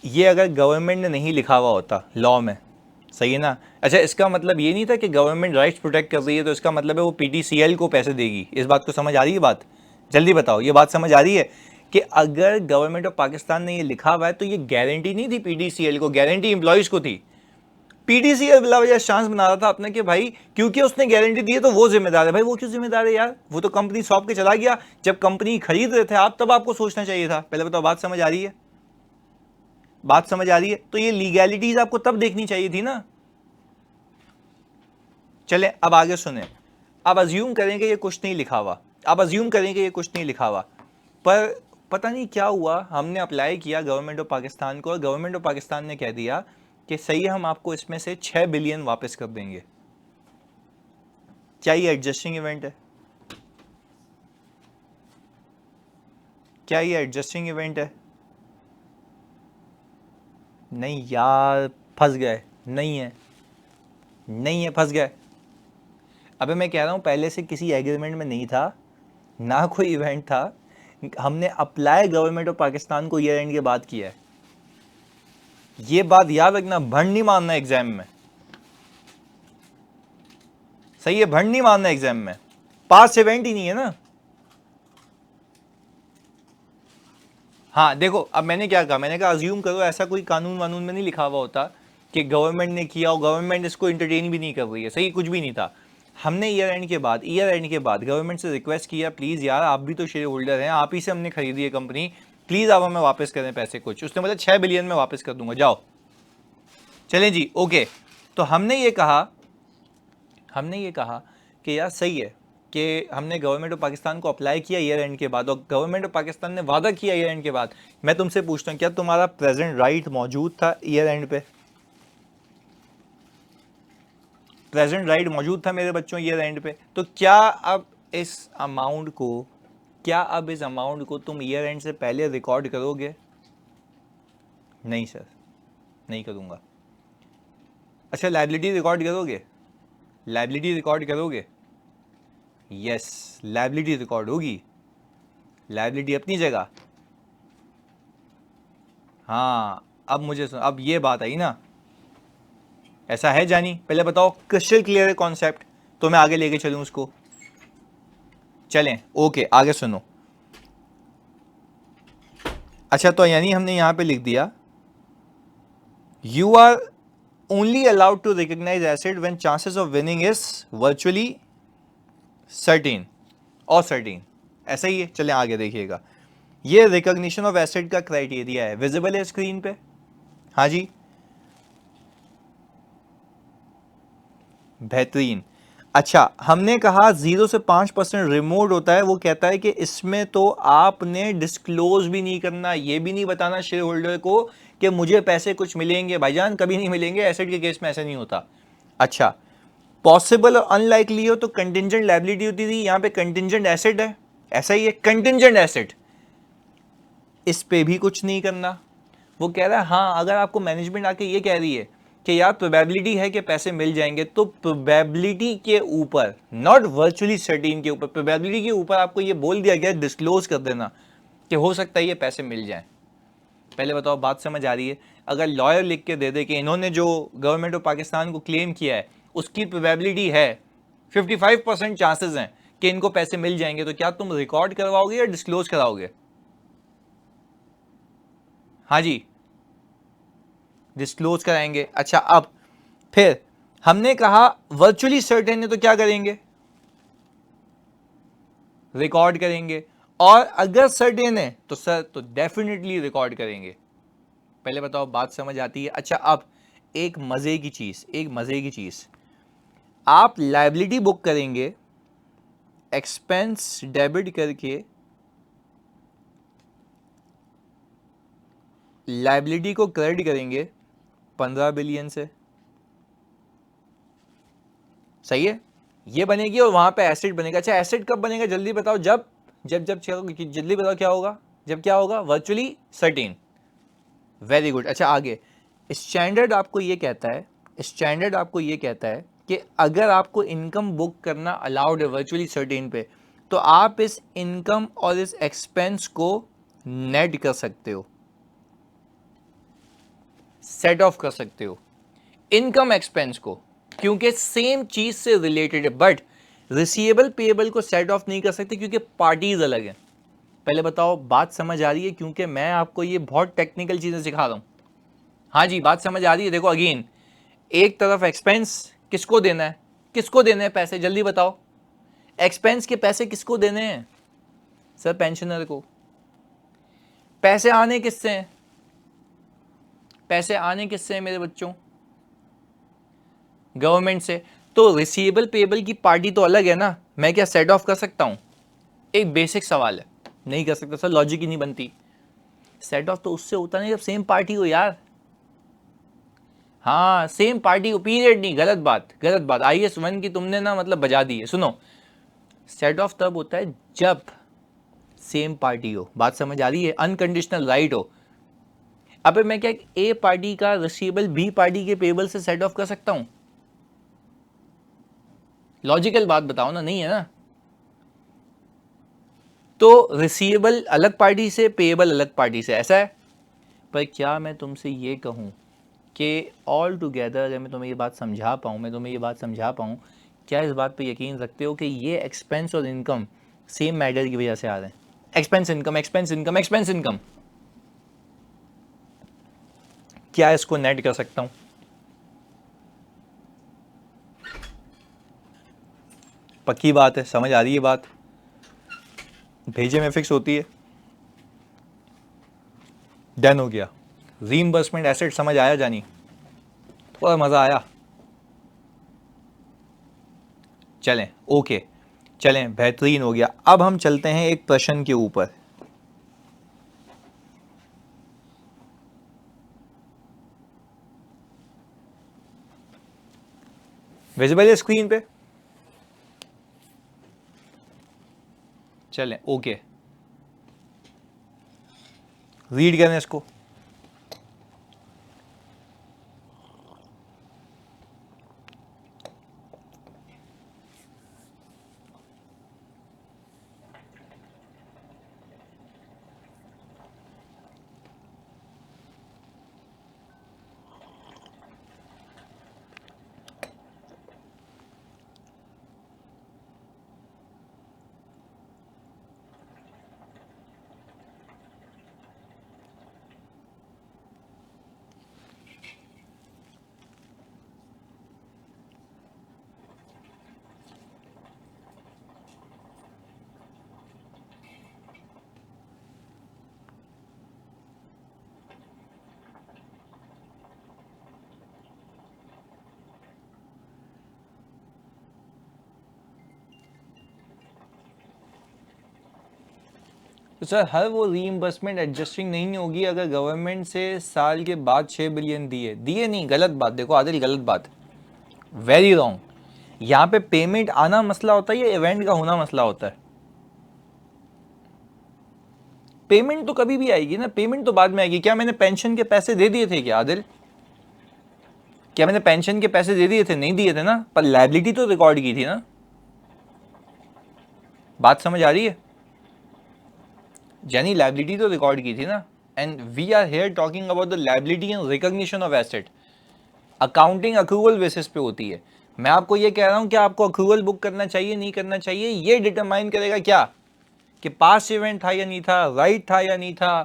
ये अगर गवर्नमेंट ने नहीं लिखा हुआ होता लॉ में, सही है ना। अच्छा, इसका मतलब ये नहीं था कि गवर्नमेंट राइट्स प्रोटेक्ट कर रही है तो इसका मतलब है वो पीटीसीएल को पैसे देगी। इस बात को समझ आ रही है बात, जल्दी बताओ, ये बात समझ आ रही है कि अगर गवर्नमेंट ऑफ पाकिस्तान ने ये लिखा हुआ है तो ये गारंटी नहीं थी पीटीसीएल को, गारंटी एम्प्लॉयज को थी। पीटीसीएल बिला वजह चांस बना रहा था अपने कि भाई क्योंकि उसने गारंटी दी है तो वो जिम्मेदार है। भाई वो क्यों जिम्मेदार है यार, वो तो कंपनी सौंप के चला गया। जब कंपनी खरीद रहे थे आप, तब आपको सोचना चाहिए था। पहले बताओ, बात समझ आ रही है, तो ये लीगैलिटीज आपको तब देखनी चाहिए थी ना। चले अब आगे सुने। अब अज्यूम करेंगे ये कुछ नहीं लिखा हुआ, पर पता नहीं क्या हुआ, हमने अप्लाई किया गवर्नमेंट ऑफ पाकिस्तान को और गवर्नमेंट ऑफ पाकिस्तान ने कह दिया कि सही है, हम आपको इसमें से 6 बिलियन वापस कर देंगे। क्या ये एडजस्टिंग इवेंट है, नहीं यार, फंस गए, नहीं है, फंस गए। अबे मैं कह रहा हूं पहले से किसी एग्रीमेंट में नहीं था ना, कोई इवेंट था, हमने अप्लाई गवर्नमेंट ऑफ पाकिस्तान को ईयर एंड के बाद किया है। ये बात याद रखना, भंड नहीं मानना एग्जाम में, सही है, भंड नहीं मानना एग्जाम में, पास इवेंट ही नहीं है ना। हाँ देखो, अब मैंने क्या कहा, मैंने कहा अज्यूम करो ऐसा कोई कानून वानून में नहीं लिखा हुआ होता कि गवर्नमेंट ने किया और गवर्नमेंट इसको इंटरटेन भी नहीं कर रही है, सही, कुछ भी नहीं था। हमने ईयर एंड के बाद गवर्नमेंट से रिक्वेस्ट किया, प्लीज़ यार आप भी तो शेयर होल्डर हैं, आप ही से हमने खरीदी है कंपनी, प्लीज़ आप हमें वापस करें पैसे कुछ। उसने बोला 6 बिलियन में वापस कर दूंगा, जाओ। चलें जी, ओके। तो हमने ये कहा कि यार सही है कि हमने गवर्नमेंट ऑफ पाकिस्तान को अप्लाई किया ईयर एंड के बाद और गवर्नमेंट ऑफ पाकिस्तान ने वादा किया ईयर एंड के बाद। मैं तुमसे पूछता हूँ, क्या तुम्हारा प्रेजेंट राइट मौजूद था ईयर एंड पे? प्रेजेंट राइट मौजूद था मेरे बच्चों ईयर एंड पे। तो क्या अब इस अमाउंट को तुम ईयर एंड से पहले रिकॉर्ड करोगे? नहीं सर, नहीं करूँगा। अच्छा, लायबिलिटी रिकॉर्ड करोगे? यस, लायबिलिटी रिकॉर्ड होगी, लायबिलिटी अपनी जगह। हाँ, अब मुझे सुन, अब ये बात आई ना, ऐसा है जानी? पहले बताओ, क्रिस्टल क्लियर है कॉन्सेप्ट, तो मैं आगे लेके चलूं उसको। चलें, ओके, आगे सुनो। अच्छा, तो यानी हमने यहाँ पे लिख दिया you are only allowed to recognise asset when chances of winning is virtually certain और सर्टेन, ऐसा ही है। चलें आगे देखिएगा, ये रिकॉग्निशन ऑफ एसेट का क्राइटेरिया है, विजिबल है स्क्रीन पे? हाँ जी, बेहतरीन। अच्छा, हमने कहा 0 से 5% रिमोट होता है, वो कहता है कि इसमें तो आपने डिस्क्लोज भी नहीं करना, ये भी नहीं बताना शेयर होल्डर को कि मुझे पैसे कुछ मिलेंगे। भाईजान कभी नहीं मिलेंगे, एसेट के केस में ऐसा नहीं होता। अच्छा, पॉसिबल और अनलाइकली हो तो कंटिजेंट लायबिलिटी होती थी, यहां पे कंटिजेंट एसेट है, ऐसा ही है कंटिजेंट एसेट, इस पे भी कुछ नहीं करना। वो कह रहा है हाँ, अगर आपको मैनेजमेंट आके ये कह रही है कि यार प्रोबेबिलिटी है कि पैसे मिल जाएंगे, तो प्रोबेबिलिटी के ऊपर, नॉट वर्चुअली सर्टीन के ऊपर, प्रोबेबिलिटी के ऊपर आपको ये बोल दिया गया डिस्क्लोज कर देना कि हो सकता है ये पैसे मिल जाएं। पहले बताओ बात समझ आ रही है? अगर लॉयर लिख के दे दे कि इन्होंने जो गवर्नमेंट ऑफ पाकिस्तान को क्लेम किया है उसकी प्रोबेबिलिटी है 55% चांसेस हैं कि इनको पैसे मिल जाएंगे, तो क्या तुम रिकॉर्ड करवाओगे या डिस्क्लोज कराओगे? हाँ जी, डिस्क्लोज कराएंगे। अच्छा, अब फिर हमने कहा वर्चुअली सर्टेन है तो क्या करेंगे? रिकॉर्ड करेंगे। और अगर सर्टेन है तो सर तो डेफिनेटली रिकॉर्ड करेंगे। पहले बताओ बात समझ आती है? अच्छा, अब एक मजे की चीज, एक मजे की चीज, आप लायबिलिटी बुक करेंगे, एक्सपेंस डेबिट करके लायबिलिटी को क्रेडिट करेंगे 15 बिलियन से, सही है? ये बनेगी और वहां पे एसिड बनेगा। अच्छा, एसिड कब बनेगा जल्दी बताओ? जब जब जब जल्दी बताओ क्या होगा? जब क्या होगा? Virtually certain. Very good. अच्छा, आगे स्टैंडर्ड आपको ये कहता है, स्टैंडर्ड आपको ये कहता है कि अगर आपको इनकम बुक करना अलाउड है वर्चुअली सर्टेन पे, तो आप इस इनकम और इस एक्सपेंस को नेट कर सकते हो, सेट ऑफ कर सकते हो इनकम एक्सपेंस को, क्योंकि सेम चीज से रिलेटेड है। बट रिसीवेबल पेएबल को सेट ऑफ नहीं कर सकते क्योंकि पार्टीज अलग हैं। पहले बताओ बात समझ आ रही है? क्योंकि मैं आपको ये बहुत टेक्निकल चीजें सिखा रहा हूं। हाँ जी, बात समझ आ रही है? देखो अगेन, एक तरफ एक्सपेंस, किसको देना है? किसको देने हैं पैसे? जल्दी बताओ, एक्सपेंस के पैसे किसको देने हैं? सर पेंशनर को। पैसे आने किससे हैं? पैसे आने किससे हैं मेरे बच्चों? गवर्नमेंट से। तो रिसीवेबल पेएबल की पार्टी तो अलग है ना, मैं क्या सेट ऑफ कर सकता हूं? एक बेसिक सवाल है, नहीं कर सकता सर, लॉजिक ही नहीं बनती। सेट ऑफ तो उससे होता नहीं जब सेम पार्टी हो यार। हाँ, सेम पार्टी को, पीरियड नहीं, गलत बात, गलत बात। IS1 की तुमने ना मतलब बजा दी है। सुनो, सेट ऑफ तब होता है जब सेम पार्टी हो। बात समझ आ रही है? अनकंडीशनल राइट हो। अब मैं क्या ए पार्टी का रिसीवेबल बी पार्टी के पेबल से सेट ऑफ कर सकता हूं? लॉजिकल बात बताओ ना, नहीं है ना? तो रिसीवेबल अलग पार्टी से, पेएबल अलग पार्टी से, ऐसा है। पर क्या मैं तुमसे ये कहूं कि ऑल टुगेदर, अगर मैं तुम्हें ये बात समझा पाऊँ, मैं तुम्हें ये बात समझा पाऊँ, क्या इस बात पे यकीन रखते हो कि ये एक्सपेंस और इनकम सेम मैटर की वजह से आ रहे हैं? Expense income, expense income, expense income, क्या इसको नेट कर सकता हूँ? पक्की बात है, समझ आ रही है बात? भेजे में फिक्स होती है। डन हो गया। रीइंबर्समेंट एसेट समझ आया जानी? थोड़ा मज़ा आया? चलें, ओके, चलें, बेहतरीन हो गया। अब हम चलते हैं एक प्रश्न के ऊपर। विजिबल है स्क्रीन पे? चलें, ओके, रीड करें इसको। तो सर हर वो रीइंबर्समेंट एडजस्टिंग नहीं होगी अगर गवर्नमेंट से साल के बाद 6 बिलियन दिए नहीं, गलत बात, देखो आदिल गलत बात, वेरी रॉन्ग। यहाँ पे पेमेंट आना मसला होता है या इवेंट का होना मसला होता है? पेमेंट तो कभी भी आएगी ना, पेमेंट तो बाद में आएगी। क्या मैंने पेंशन के पैसे दे दिए थे क्या आदिल? क्या मैंने पेंशन के पैसे दे दिए थे? नहीं दिए थे ना, पर लायबिलिटी तो रिकॉर्ड की थी ना। बात समझ आ रही है? यानी लायबिलिटी तो रिकॉर्ड की थी ना। And we are here talking about the liability and recognition of asset. Accounting accrual basis पे होती है। मैं आपको ये कह रहा हूं कि आपको अक्रूवल बुक करना चाहिए नहीं करना चाहिए, ये डिटरमाइन करेगा क्या कि पास्ट इवेंट था या नहीं था, राइट था या नहीं था,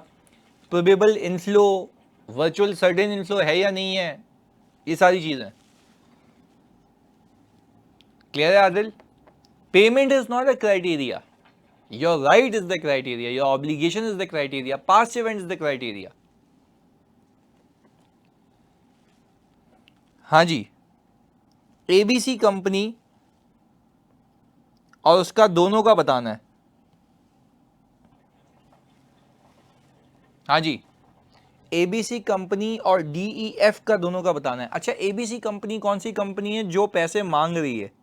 probable inflow, virtual certain inflow है या नहीं है, ये सारी चीजें। क्लियर है Adil? Payment is not a criteria, your right is the criteria, your obligation is the criteria, past event is the criteria. हाँ जी, एबीसी कंपनी और उसका दोनों का बताना है। हाँ जी, एबीसी कंपनी और डीईएफ का दोनों का बताना है। अच्छा, एबीसी कंपनी कौन सी कंपनी है? जो पैसे मांग रही है।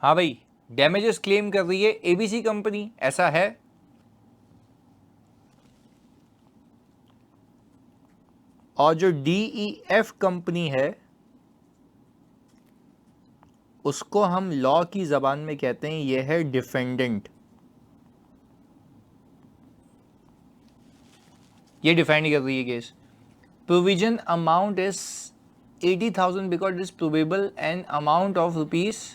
हाँ भाई, डैमेजेस क्लेम कर रही है एबीसी कंपनी, ऐसा है। और जो डीईएफ कंपनी है उसको हम लॉ की जबान में कहते हैं ये है डिफेंडेंट। ये डिफेंड कर रही है case. Provision amount is 80,000 because is probable and amount of rupees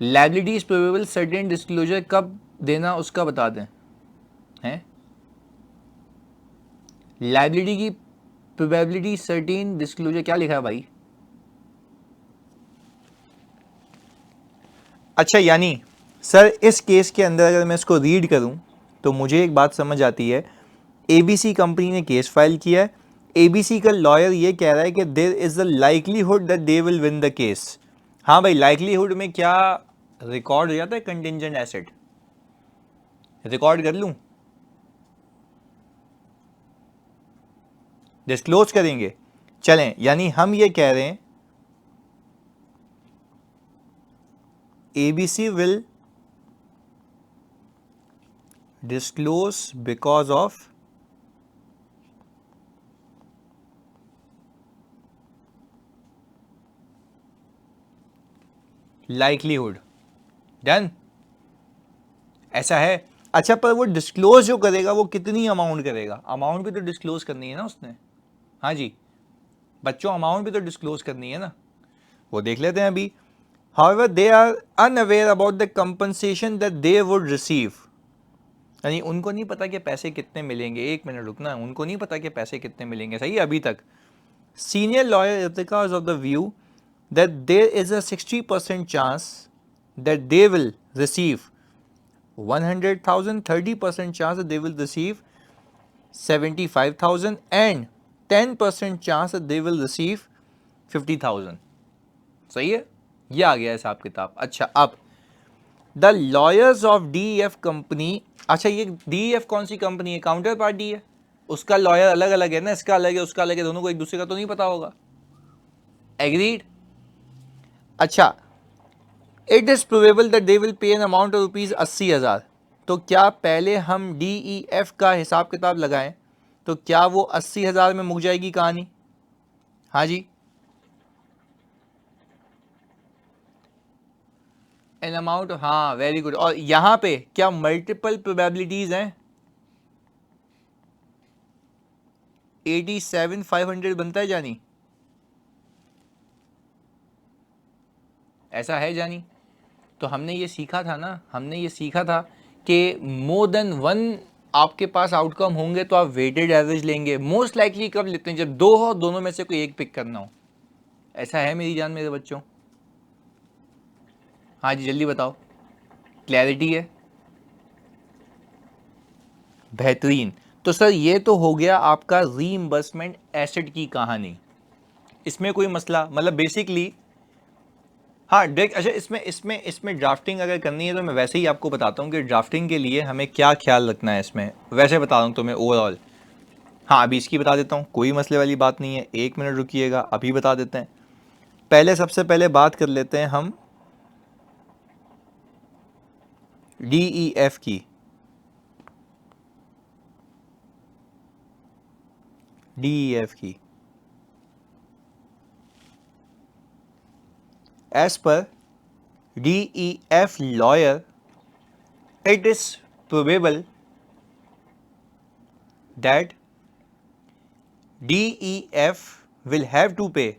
liability is probable certain disclosure कब देना उसका बता दें। हैं लायबिलिटी की प्रोबेबिलिटी सर्टेन डिस्क्लोजर क्या लिखा है भाई? अच्छा, यानी सर इस केस के अंदर अगर मैं इसको रीड करूं तो मुझे एक बात समझ आती है। एबीसी कंपनी ने केस फाइल किया है, एबीसी का लॉयर ये कह रहा है कि there is the likelihood that they will win the case. हाँ भाई, लाइकलीहुड में क्या रिकॉर्ड हो जाता है? कंटिंजेंट एसेट रिकॉर्ड कर लूं, डिस्क्लोज करेंगे। चलें, यानी हम ये कह रहे हैं ABC will disclose because of likelihood, done, ऐसा है। अच्छा, पर वो डिस्क्लोज जो करेगा वो कितनी अमाउंट करेगा? अमाउंट भी तो डिस्क्लोज करनी है ना उसने। हाँ जी बच्चों, अमाउंट भी तो डिस्क्लोज करनी है ना, वो देख लेते हैं अभी। However, they are unaware about the compensation that they would receive, यानी उनको नहीं पता कि पैसे कितने मिलेंगे। एक मिनट रुकना, उनको नहीं पता कि पैसे कितने मिलेंगे, सही है अभी तक। Senior lawyer Ritika is of the view that there is a 60% chance that they will receive 100,000, 30% chance that they will receive 75,000 and 10% chance that they will receive 50,000। सही है, ये आ गया हिसाब किताब। अच्छा, अब the lawyers of DEF company. अच्छा, ये डीईएफ कौन सी कंपनी है? काउंटर पार्टी है, उसका लॉयर अलग अलग है ना, इसका अलग है उसका अलग है, दोनों को एक दूसरे का तो नहीं पता होगा। एग्रीड? अच्छा, it is probable that they will pay an amount of rupees 80,000। तो क्या पहले हम डीईएफ का हिसाब किताब लगाएं तो क्या वो 80,000 में मुक जाएगी कहानी? हाँ जी, एन अमाउंट, हाँ वेरी गुड। और यहां पे क्या मल्टीपल प्रोबेबिलिटीज हैं? 87,500 बनता है जानी, ऐसा है जानी। तो हमने ये सीखा था ना, हमने ये सीखा था कि मोर देन वन आपके पास आउटकम होंगे तो आप वेटेड एवरेज लेंगे। मोस्ट लाइकली कब लेते हैं? जब दो हो, दोनों में से कोई एक पिक करना हो। ऐसा है मेरी जान मेरे बच्चों? हाँ जी जल्दी बताओ, क्लैरिटी है? बेहतरीन। तो सर ये तो हो गया आपका रीइंबर्समेंट एसेट की कहानी, इसमें कोई मसला, मतलब बेसिकली हाँ डायरेक्ट। अच्छा इसमें इसमें इसमें ड्राफ्टिंग अगर करनी है तो मैं वैसे ही आपको बताता हूँ कि ड्राफ्टिंग के लिए हमें क्या ख्याल रखना है इसमें, वैसे बता रहा हूँ तुम्हें ओवरऑल। हाँ अभी इसकी बता देता हूँ, कोई मसले वाली बात नहीं है, 1 मिनट रुकिएगा, अभी बता देते हैं। पहले सबसे पहले बात कर लेते हैं हम DEF की। DEF की as per DEF lawyer, it is probable that DEF will have to pay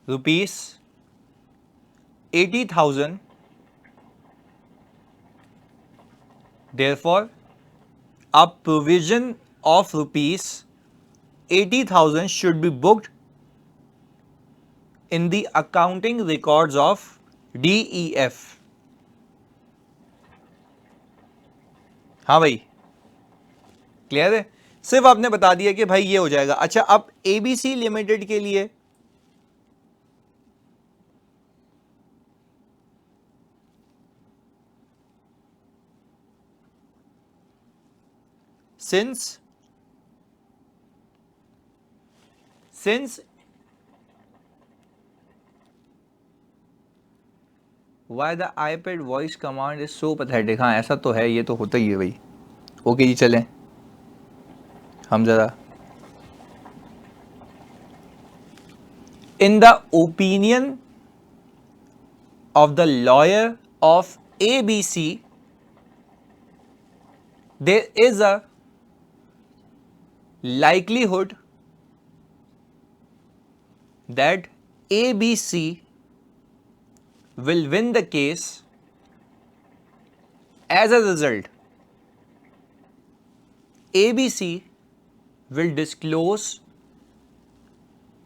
rupees 80,000. Therefore, a provision of rupees 80,000 should be booked in the accounting records of DEF. हाँ भाई क्लियर है? सिर्फ आपने बता दिया कि भाई ये हो जाएगा। अच्छा अब ABC लिमिटेड के लिए since why the iPad voice command is so pathetic, हाँ ऐसा तो है, ये तो होता ही है भाई। ओके जी चलें हम जरा in the opinion of the lawyer of ABC there is a likelihood that ABC will win the case. As a result, ABC will disclose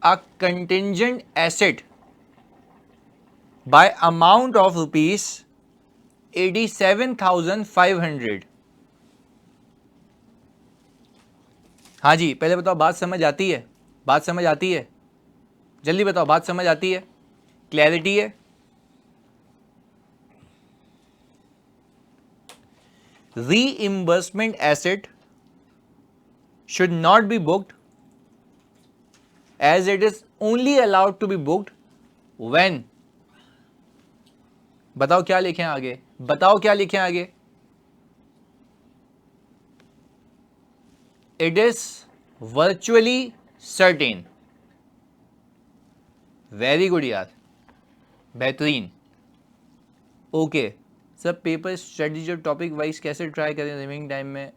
a contingent asset by amount of rupees 87,500. हाँ जी पहले बताओ बात समझ आती है? बात समझ आती है? जल्दी बताओ बात समझ आती है? क्लैरिटी है? Reimbursement asset should not be booked as it is only allowed to be booked when, बताओ क्या लिखें आगे, बताओ क्या लिखें आगे? It is virtually certain. Very good यार, बेहतरीन। ओके सर पेपर स्ट्रेटजी जो टॉपिक वाइज कैसे ट्राई करें रिमेनिंग टाइम में?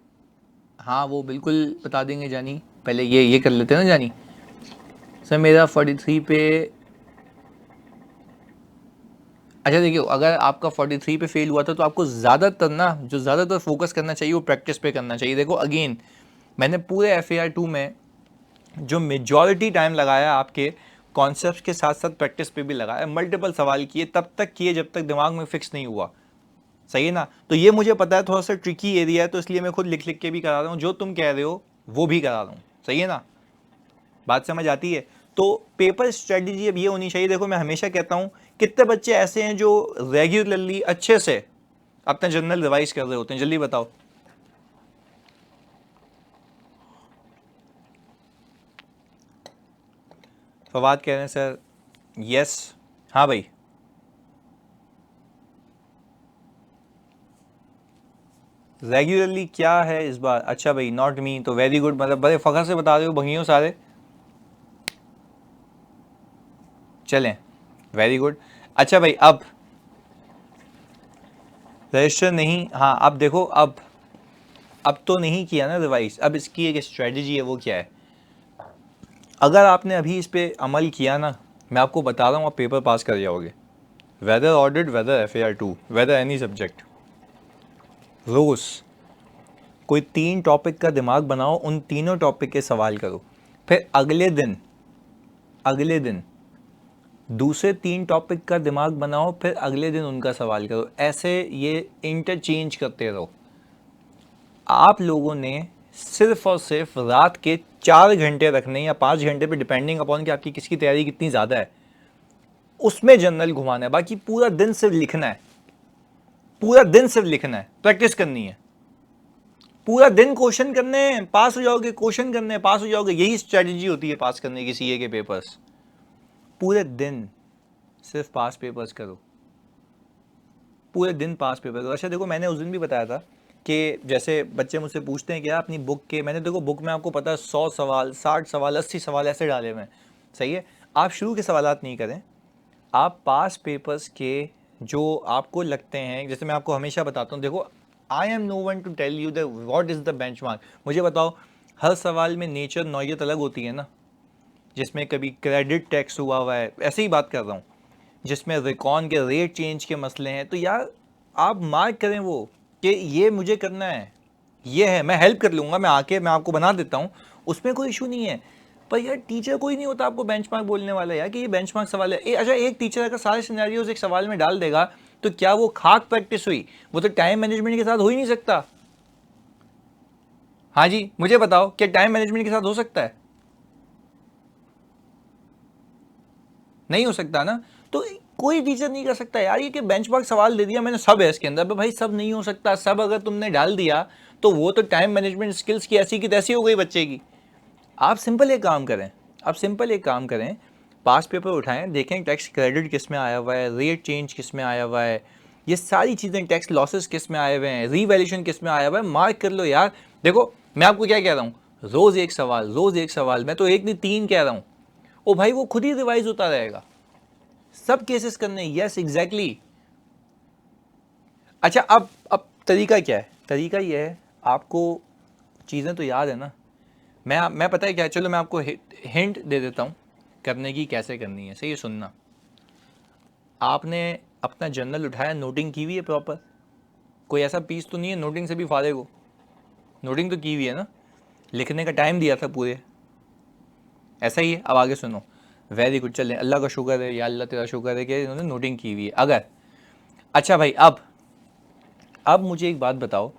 हाँ वो बिल्कुल बता देंगे जानी, पहले ये कर लेते हैं ना जानी। सर मेरा 43 पे, अच्छा देखिए अगर आपका 43 पे फेल हुआ था तो आपको ज़्यादातर ना जो ज़्यादातर फोकस करना चाहिए वो प्रैक्टिस पे करना चाहिए। देखो अगेन मैंने पूरे FAR2 में जो मेजॉरिटी टाइम लगाया आपके कॉन्सेप्ट्स के साथ साथ प्रैक्टिस पे भी लगाया, मल्टीपल सवाल किए, तब तक किए जब तक दिमाग में फिक्स नहीं हुआ, सही है ना? तो ये मुझे पता है थोड़ा सा ट्रिकी एरिया है, तो इसलिए मैं खुद लिख लिख के भी करा रहा हूँ, जो तुम कह रहे हो वो भी करा रहा हूँ, सही है ना? बात समझ आती है? तो पेपर स्ट्रेटजी अब ये होनी चाहिए। देखो मैं हमेशा कहता हूँ कितने बच्चे ऐसे हैं जो रेगुलरली अच्छे से अपना जर्नल रिवाइज कर रहे होते हैं, जल्दी बताओ। फवाद कह रहे हैं सर यस, हाँ भाई रेगुलरली क्या है इस बार? अच्छा भाई नॉट मी, तो वेरी गुड, मतलब बड़े फखर से बता रहे हो भंगियों सारे, चलें वेरी गुड। अच्छा भाई अब रजिस्टर नहीं, हाँ अब देखो अब तो नहीं किया ना रिवाइज, अब इसकी एक स्ट्रेटजी है, वो क्या है? अगर आपने अभी इस पर अमल किया ना, मैं आपको बता रहा हूँ आप पेपर पास कर जाओगे, whether audit whether FAR2 whether any subject. रोज कोई 3 टॉपिक का दिमाग बनाओ, उन तीनों टॉपिक के सवाल करो, फिर अगले दिन दूसरे 3 टॉपिक का दिमाग बनाओ, फिर अगले दिन उनका सवाल करो। ऐसे ये इंटरचेंज करते रहो। आप लोगों ने सिर्फ और सिर्फ रात के 4 घंटे रखने या 5 घंटे पे, डिपेंडिंग अपॉन कि आपकी किसकी तैयारी कितनी ज़्यादा है, उसमें जनरल घुमाना है। बाकी पूरा दिन सिर्फ लिखना है, पूरा दिन सिर्फ लिखना है, प्रैक्टिस करनी है। पूरा दिन क्वेश्चन करने हैं, पास हो जाओगे, क्वेश्चन करने हैं, पास हो जाओगे। यही स्ट्रेटजी होती है पास करने की, सीए के पेपर्स। पूरे दिन सिर्फ पास पेपर्स करो, पूरे दिन पास पेपर करो। अच्छा देखो, मैंने उस दिन भी बताया था कि जैसे बच्चे मुझसे पूछते हैं कि अपनी बुक के, मैंने देखो बुक में आपको पता है 100 सवाल, 60 सवाल, 80 सवाल ऐसे डाले हुए हैं, सही है। आप शुरू के सवालात नहीं करें, आप पास पेपर्स के जो आपको लगते हैं, जैसे मैं आपको हमेशा बताता हूँ, देखो I am no one to tell you the what is the benchmark. मुझे बताओ, हर सवाल में नेचर नौयत अलग होती है ना, जिसमें कभी क्रेडिट टैक्स हुआ है, ऐसे ही बात कर रहा हूँ, जिसमें रिकॉन के रेट चेंज के मसले हैं, तो यार आप मार्क करें वो कि ये मुझे करना है, ये है, मैं हेल्प कर लूँगा, मैं आके मैं आपको बना देता हूँ, उसमें कोई इशू नहीं है। पर यार टीचर कोई नहीं होता आपको बेंचमार्क बोलने वाला यार कि ये बेंचमार्क सवाल है। अच्छा, एक टीचर अगर सारे सिनेरियोज एक सवाल में डाल देगा तो क्या वो खाक प्रैक्टिस हुई? वो तो टाइम मैनेजमेंट के साथ हो ही नहीं सकता। हाँ जी, मुझे बताओ, क्या टाइम मैनेजमेंट के साथ हो सकता है? नहीं हो सकता ना। तो कोई टीचर नहीं कर सकता यार ये कि बेंचमार्क सवाल दे दिया मैंने, सब है इसके अंदर। भाई सब नहीं हो सकता, सब अगर तुमने डाल दिया तो वो तो टाइम मैनेजमेंट स्किल्स की ऐसी की तैसी हो गई बच्चे की। आप सिंपल एक काम करें, आप सिंपल एक काम करें, पास पेपर उठाएं, देखें टैक्स क्रेडिट किस में आया हुआ है, रेट चेंज किस में आया हुआ है, ये सारी चीज़ें, टैक्स लॉसेस किस में आए हुए हैं, रीवैल्यूएशन किस में आया हुआ है, मार्क कर लो यार। देखो मैं आपको क्या कह रहा हूँ, रोज़ एक सवाल, रोज़ एक सवाल, मैं तो एक नहीं 3 कह रहा हूँ। ओ भाई वो खुद ही रिवाइज होता रहेगा, सब केसेस करने। Yes exactly. अच्छा अब तरीका क्या है? तरीका ये है, आपको चीज़ें तो याद है ना। मैं पता है क्या, चलो मैं आपको हिंट दे देता हूँ करने की, कैसे करनी है। सही है, सुनना। आपने अपना जर्नल उठाया, नोटिंग की हुई है प्रॉपर? कोई ऐसा पीस तो नहीं है नोटिंग से भी फारिग हो? नोटिंग तो की हुई है ना, लिखने का टाइम दिया था पूरे, ऐसा ही है। अब आगे सुनो, वेरी गुड। चलें, अल्लाह का शुक्र है, या अल्लाह तेरा शुक्र है कि इन्होंने नोटिंग की हुई है। अगर अच्छा भाई, अब मुझे एक बात बताओ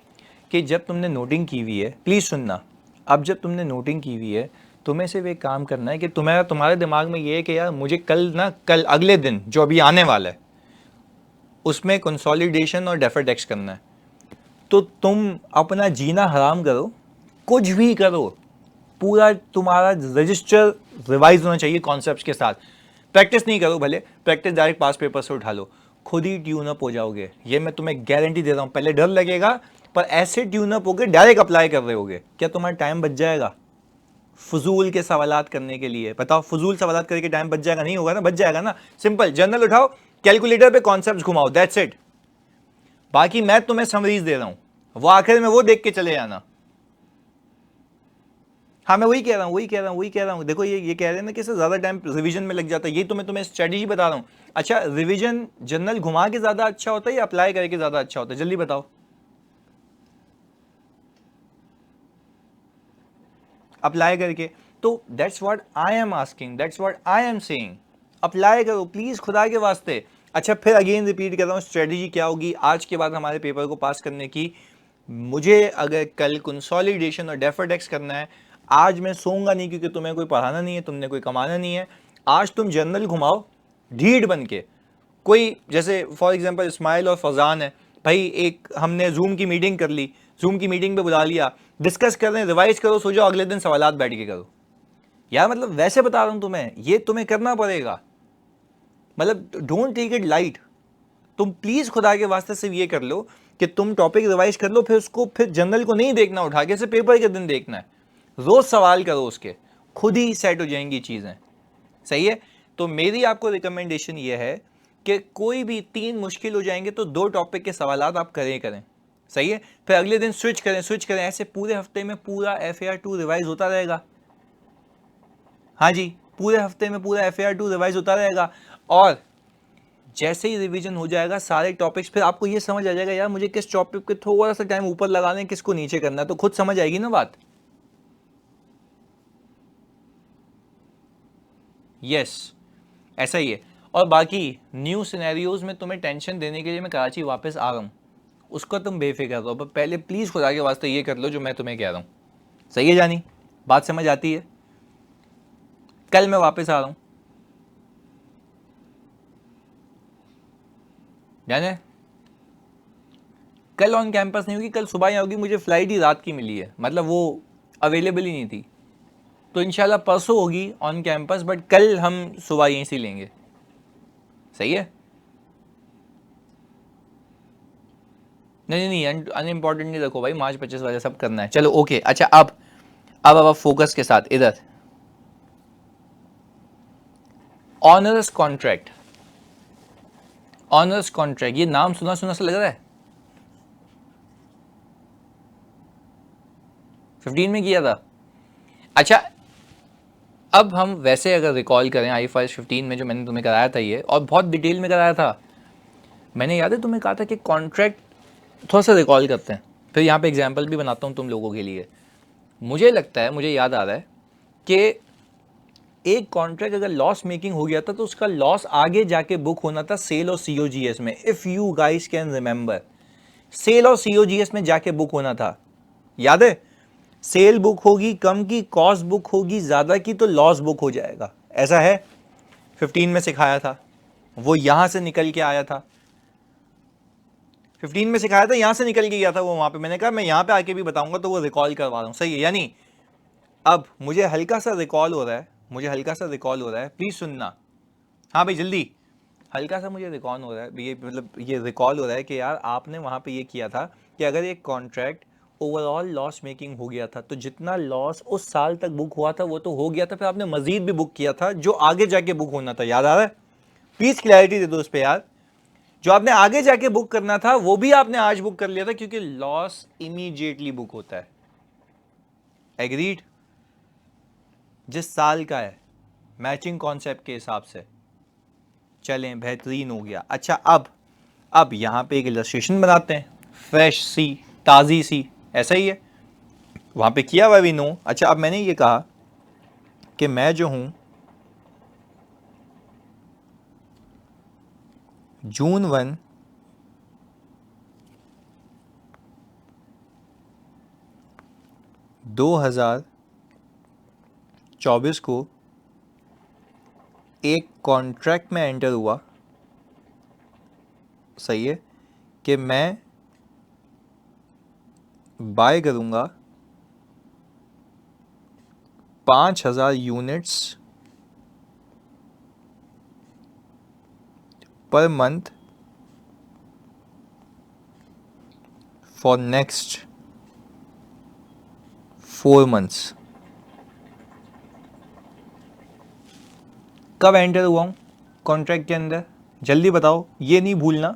कि जब तुमने नोटिंग की हुई है, प्लीज़ सुनना, अब जब तुमने नोटिंग की हुई है, तुम्हें सिर्फ एक काम करना है कि तुम्हारे दिमाग में ये है कि यार मुझे कल अगले दिन जो अभी आने वाला है उसमें कंसोलिडेशन और डेफर्ड टैक्स करना है। तो तुम अपना जीना हराम करो, कुछ भी करो, पूरा तुम्हारा रजिस्टर रिवाइज होना चाहिए कॉन्सेप्ट्स के साथ। प्रैक्टिस नहीं करो, भले प्रैक्टिस डायरेक्ट पास पेपर से उठा लो, खुद ही ट्यून अप हो जाओगे, ये मैं तुम्हें गारंटी दे रहा हूँ। पहले डर लगेगा, पर ऐसे ट्यून अप होगे, डायरेक्ट अप्लाई कर रहे होगे, क्या तुम्हारा टाइम बच जाएगा फजूल के सवालात करने के लिए? बताओ, फजूल सवालात करके टाइम बच जाएगा? नहीं होगा ना, बच जाएगा ना। सिंपल, जर्नल उठाओ, कैलकुलेटर पे कॉन्सेप्ट्स घुमाओ, दैट्स इट। बाकी मैं तुम्हें समरीज दे रहा हूं, वो आखिर में वो देख के चले जाना। हाँ मैं वही कह रहा हूँ, वही कह रहा हूँ। देखो ये कह रहे हैं ना कि इससे ज़्यादा टाइम रिवीजन में लग जाता है, ये तो मैं तुम्हें स्ट्रेटजी बता रहा हूँ। अच्छा, रिवीजन जर्नल घुमा के ज़्यादा अच्छा होता है या अप्लाई करके ज़्यादा अच्छा होता है? जल्दी बताओ। अप्लाई करके। तो that's what I am asking, that's what I am saying, apply करो प्लीज़, खुदा के वास्ते। अच्छा फिर अगेन रिपीट कर रहा हूँ, स्ट्रेटजी क्या होगी आज के बाद हमारे पेपर को पास करने की? मुझे अगर कल कंसोलिडेशन और डेफर्ड टैक्स करना है, आज मैं सोऊंगा नहीं, क्योंकि तुम्हें कोई पढ़ाना नहीं है, तुमने कोई कमाना नहीं है। आज तुम जर्नल घुमाओ ढीठ बन के। कोई जैसे फॉर एग्जांपल इस्माइल और फजान है भाई, एक हमने जूम की मीटिंग कर ली, जूम की मीटिंग पे बुला लिया, डिस्कस कर रहे हैं, रिवाइज करो, सो जाओ, अगले दिन सवालात बैठ के करो। यार मतलब वैसे बता रहा हूं तुम्हें, ये तुम्हें करना पड़ेगा, मतलब डोंट टेक इट लाइट। तुम प्लीज खुदा के वास्ते सिर्फ ये कर लो कि तुम टॉपिक रिवाइज कर लो, फिर उसको फिर जर्नल को नहीं देखना उठा के, सिर्फ पेपर के दिन देखना है, रोज सवाल करो उसके, खुद ही सेट हो जाएंगी चीजें। सही है। तो मेरी आपको रिकमेंडेशन ये है कि कोई भी 3 मुश्किल हो जाएंगे तो 2 टॉपिक के सवालात आप करें। सही है। फिर अगले दिन स्विच करें, ऐसे पूरे हफ्ते में पूरा FAR 2 रिवाइज होता रहेगा। हाँ जी, पूरे हफ्ते में पूरा FAR 2 रिवाइज होता रहेगा। और जैसे ही रिवीजन हो जाएगा सारे टॉपिक्स, फिर आपको ये समझ आ जाएगा यार मुझे किस टॉपिक पे थोड़ा सा टाइम ऊपर लगाना है, किसको नीचे करना है, तो खुद समझ आएगी ना बात। यस, ऐसा ही है। और बाकी न्यू सिनेरियोज में तुम्हें टेंशन देने के लिए मैं कराची वापस आ रहा हूँ, उसका तुम बेफिक्र रहो, पर पहले प्लीज़ खुदा के वास्ते ये कर लो जो मैं तुम्हें कह रहा हूँ। सही है जानी, बात समझ आती है। कल मैं वापस आ रहा हूँ, जाने कल ऑन कैंपस नहीं होगी, कल सुबह ही होगी, मुझे फ्लाइट ही रात की मिली है, मतलब वो अवेलेबल ही नहीं थी, तो इंशाल्लाह परसों होगी ऑन कैंपस, बट कल हम सुबह यहीं से लेंगे। सही है? नहीं नहीं अनइम्पॉर्टेंट नहीं रखो भाई, मार्च 25 वाले सब करना है। चलो ओके, अच्छा अब फोकस के साथ इधर ऑनर्स कॉन्ट्रैक्ट। ऑनर्स कॉन्ट्रैक्ट, ये नाम सुना सुना सा लग रहा है, 15 में किया था। अच्छा, अब हम वैसे अगर रिकॉल करें IFRS 15 में जो मैंने तुम्हें कराया था ये, और बहुत डिटेल में कराया था मैंने, याद है तुम्हें कहा था कि कॉन्ट्रैक्ट थोड़ा सा रिकॉल करते हैं, फिर यहाँ पे एग्जांपल भी बनाता हूँ तुम लोगों के लिए। मुझे लगता है, मुझे याद आ रहा है कि एक कॉन्ट्रैक्ट अगर लॉस मेकिंग हो गया था तो उसका लॉस आगे जाके बुक होना था सेल और COGS में। If you guys can remember, sale और COGS में जाके बुक होना था, याद है? सेल बुक होगी कम की, कॉस्ट बुक होगी ज़्यादा की, तो लॉस बुक हो जाएगा। ऐसा है, 15 में सिखाया था, वो यहाँ से निकल के आया था, 15 में सिखाया था, यहाँ से निकल के गया था वो वहाँ पे। मैंने कहा मैं यहाँ पे आके भी बताऊंगा, तो वो रिकॉल करवा रहा हूँ। सही है? यानी अब मुझे हल्का सा रिकॉल हो रहा है, मुझे हल्का सा रिकॉल हो रहा है, प्लीज़ सुनना। हाँ भाई जल्दी, हल्का सा मुझे रिकॉल हो रहा है, ये मतलब ये रिकॉल हो रहा है कि यार आपने वहाँ पे ये किया था कि अगर एक कॉन्ट्रैक्ट ओवरऑल लॉस मेकिंग हो गया था तो जितना लॉस उस साल तक बुक हुआ था वो तो हो गया था, फिर आपने मजीद भी बुक किया था जो आगे जाके बुक होना था। याद आ रहा है? प्लीज़ क्लैरिटी दे दो उस पर यार। जो आपने आगे जाके बुक करना था वो भी आपने आज बुक कर लिया था, क्योंकि लॉस इमीडिएटली बुक होता है। एग्रीड? जिस साल का है, मैचिंग कॉन्सेप्ट के हिसाब से चलें, बेहतरीन हो गया। अच्छा, अब यहाँ पे एक इलस्ट्रेशन बनाते हैं, फ्रेश सी, ताज़ी सी, ऐसा ही है, वहाँ पे किया हुआ भी नो। अच्छा, अब मैंने ये कहा कि मैं जो हूँ June 1 2024 को एक कॉन्ट्रैक्ट में एंटर हुआ, सही है, कि मैं बाय करूँगा 5000 units per month for next 4 months. कब एंटर हुआ हूँ कॉन्ट्रैक्ट के अंदर? जल्दी बताओ, ये नहीं भूलना,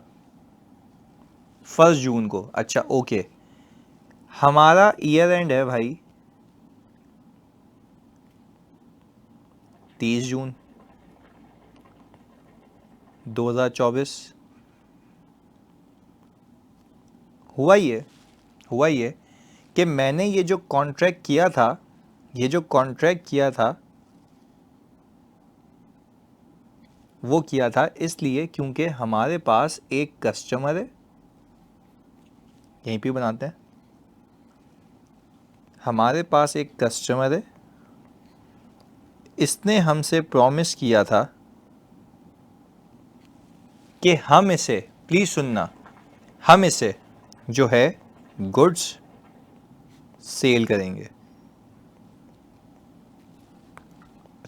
1 जून को। अच्छा ओके, हमारा ईयर एंड है भाई 30 जून 2024। हुआ ये कि मैंने ये जो कॉन्ट्रैक्ट किया था वो किया था इसलिए क्योंकि हमारे पास एक कस्टमर है, यहीं पे बनाते हैं, हमारे पास एक कस्टमर है, इसने हमसे प्रॉमिस किया था कि हम इसे, प्लीज़ सुनना, हम इसे जो है गुड्स सेल करेंगे।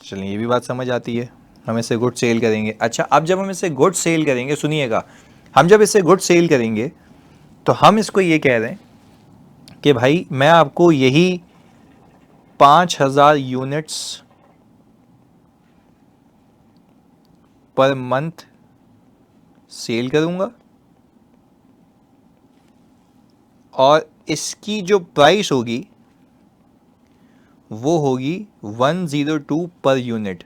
चलिए, ये भी बात समझ आती है, हम इसे गुड सेल करेंगे। अच्छा, अब जब हम इसे गुड सेल करेंगे, सुनिएगा, हम जब इसे गुड सेल करेंगे तो हम इसको ये कह रहे हैं कि भाई मैं आपको यही 5000 यूनिट्स पर मंथ सेल करूंगा, और इसकी जो प्राइस होगी वो होगी 102 पर यूनिट।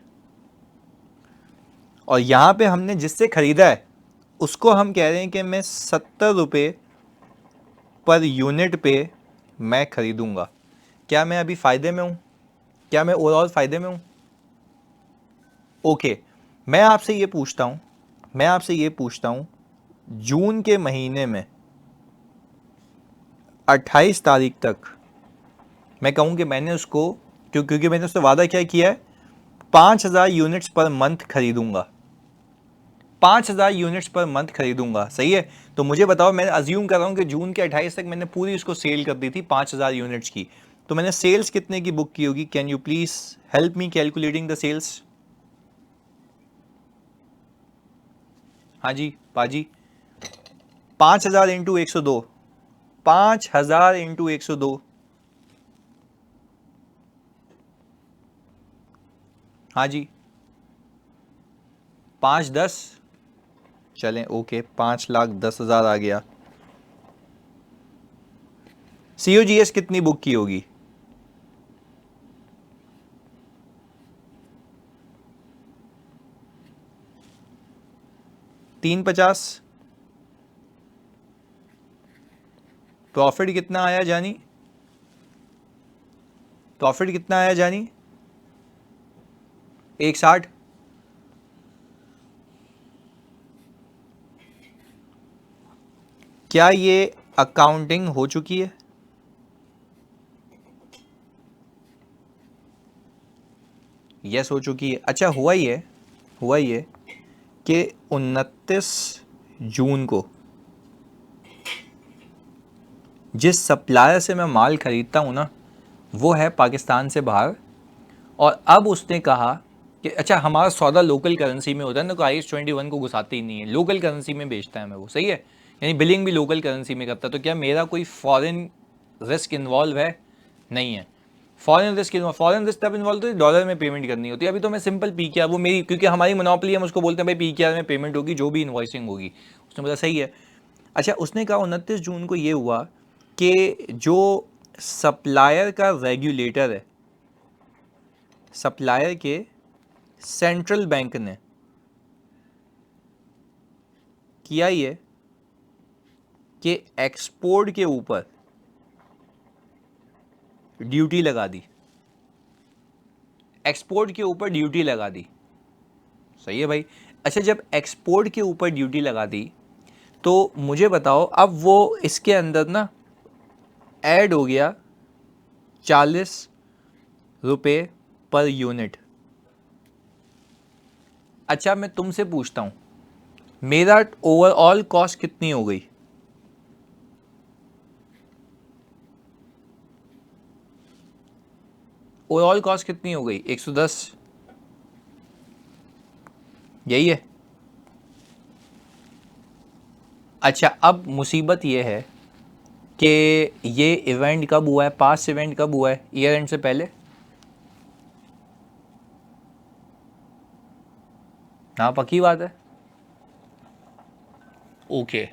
और यहाँ पे हमने जिससे ख़रीदा है उसको हम कह रहे हैं कि मैं 70 रुपये पर यूनिट पे मैं खरीदूंगा। क्या मैं अभी फ़ायदे में हूँ? क्या मैं ओवरऑल फ़ायदे में हूँ? ओके, मैं आपसे ये पूछता हूँ जून के महीने में 28 तारीख तक मैं कहूँ कि मैंने उसको क्योंकि मैंने उससे वादा क्या किया है, 5000 यूनिट्स पर मंथ खरीदूंगा, 5000 यूनिट्स पर मंथ खरीदूंगा, सही है। तो मुझे बताओ, मैं अज्यूम कर रहा हूँ कि जून के 28 तक मैंने पूरी उसको सेल कर दी थी 5000 यूनिट्स की, तो मैंने सेल्स कितने की बुक की होगी? Can you please help me calculating the sales? हाँ जी पाजी, 5000 इंटू 102, 5000 इंटू 102, हाँ जी 510, चलें ओके, 5,10,000 आ गया। सीओजीएस कितनी बुक की होगी? 350। प्रॉफिट कितना आया जानी? प्रॉफिट कितना आया जानी? 160। क्या ये अकाउंटिंग हो चुकी है? यस हो चुकी है। अच्छा हुआ ये कि 29 जून को जिस सप्लायर से मैं माल खरीदता हूँ ना, वो है पाकिस्तान से बाहर, और अब उसने कहा कि अच्छा हमारा सौदा लोकल करेंसी में होता है ना, तो IS-21 को घुसाते ही नहीं है, लोकल करेंसी में बेचता है हमें वो, सही है, यानी बिलिंग भी लोकल करेंसी में करता है। तो क्या मेरा कोई फॉरेन रिस्क इन्वॉल्व है? नहीं है। फॉरेन रिस्क तब इन्वॉल्व होती है डॉलर में पेमेंट करनी होती है। अभी तो मैं सिंपल PKR, वो मेरी क्योंकि हमारी मोनोपोली, हम उसको बोलते हैं भाई PKR में पेमेंट होगी जो भी इन्वॉइसिंग होगी। उसने बोला सही है। अच्छा उसने कहा 29 जून को ये हुआ कि जो सप्लायर का रेगुलेटर है, सप्लायर के सेंट्रल बैंक ने किया ये कि एक्सपोर्ट के ऊपर ड्यूटी लगा दी, एक्सपोर्ट के ऊपर ड्यूटी लगा दी, सही है भाई। अच्छा जब एक्सपोर्ट के ऊपर ड्यूटी लगा दी तो मुझे बताओ, अब वो इसके अंदर ना ऐड हो गया 40 रुपये पर यूनिट। अच्छा मैं तुमसे पूछता हूँ, मेरा ओवरऑल कॉस्ट कितनी हो गई? ओवरऑल कॉस्ट कितनी हो गई? 110, यही है। अच्छा अब मुसीबत ये है कि ये इवेंट कब हुआ है, पास्ट इवेंट कब हुआ है? ईयर एंड से पहले। हाँ पक्की बात है। ओके,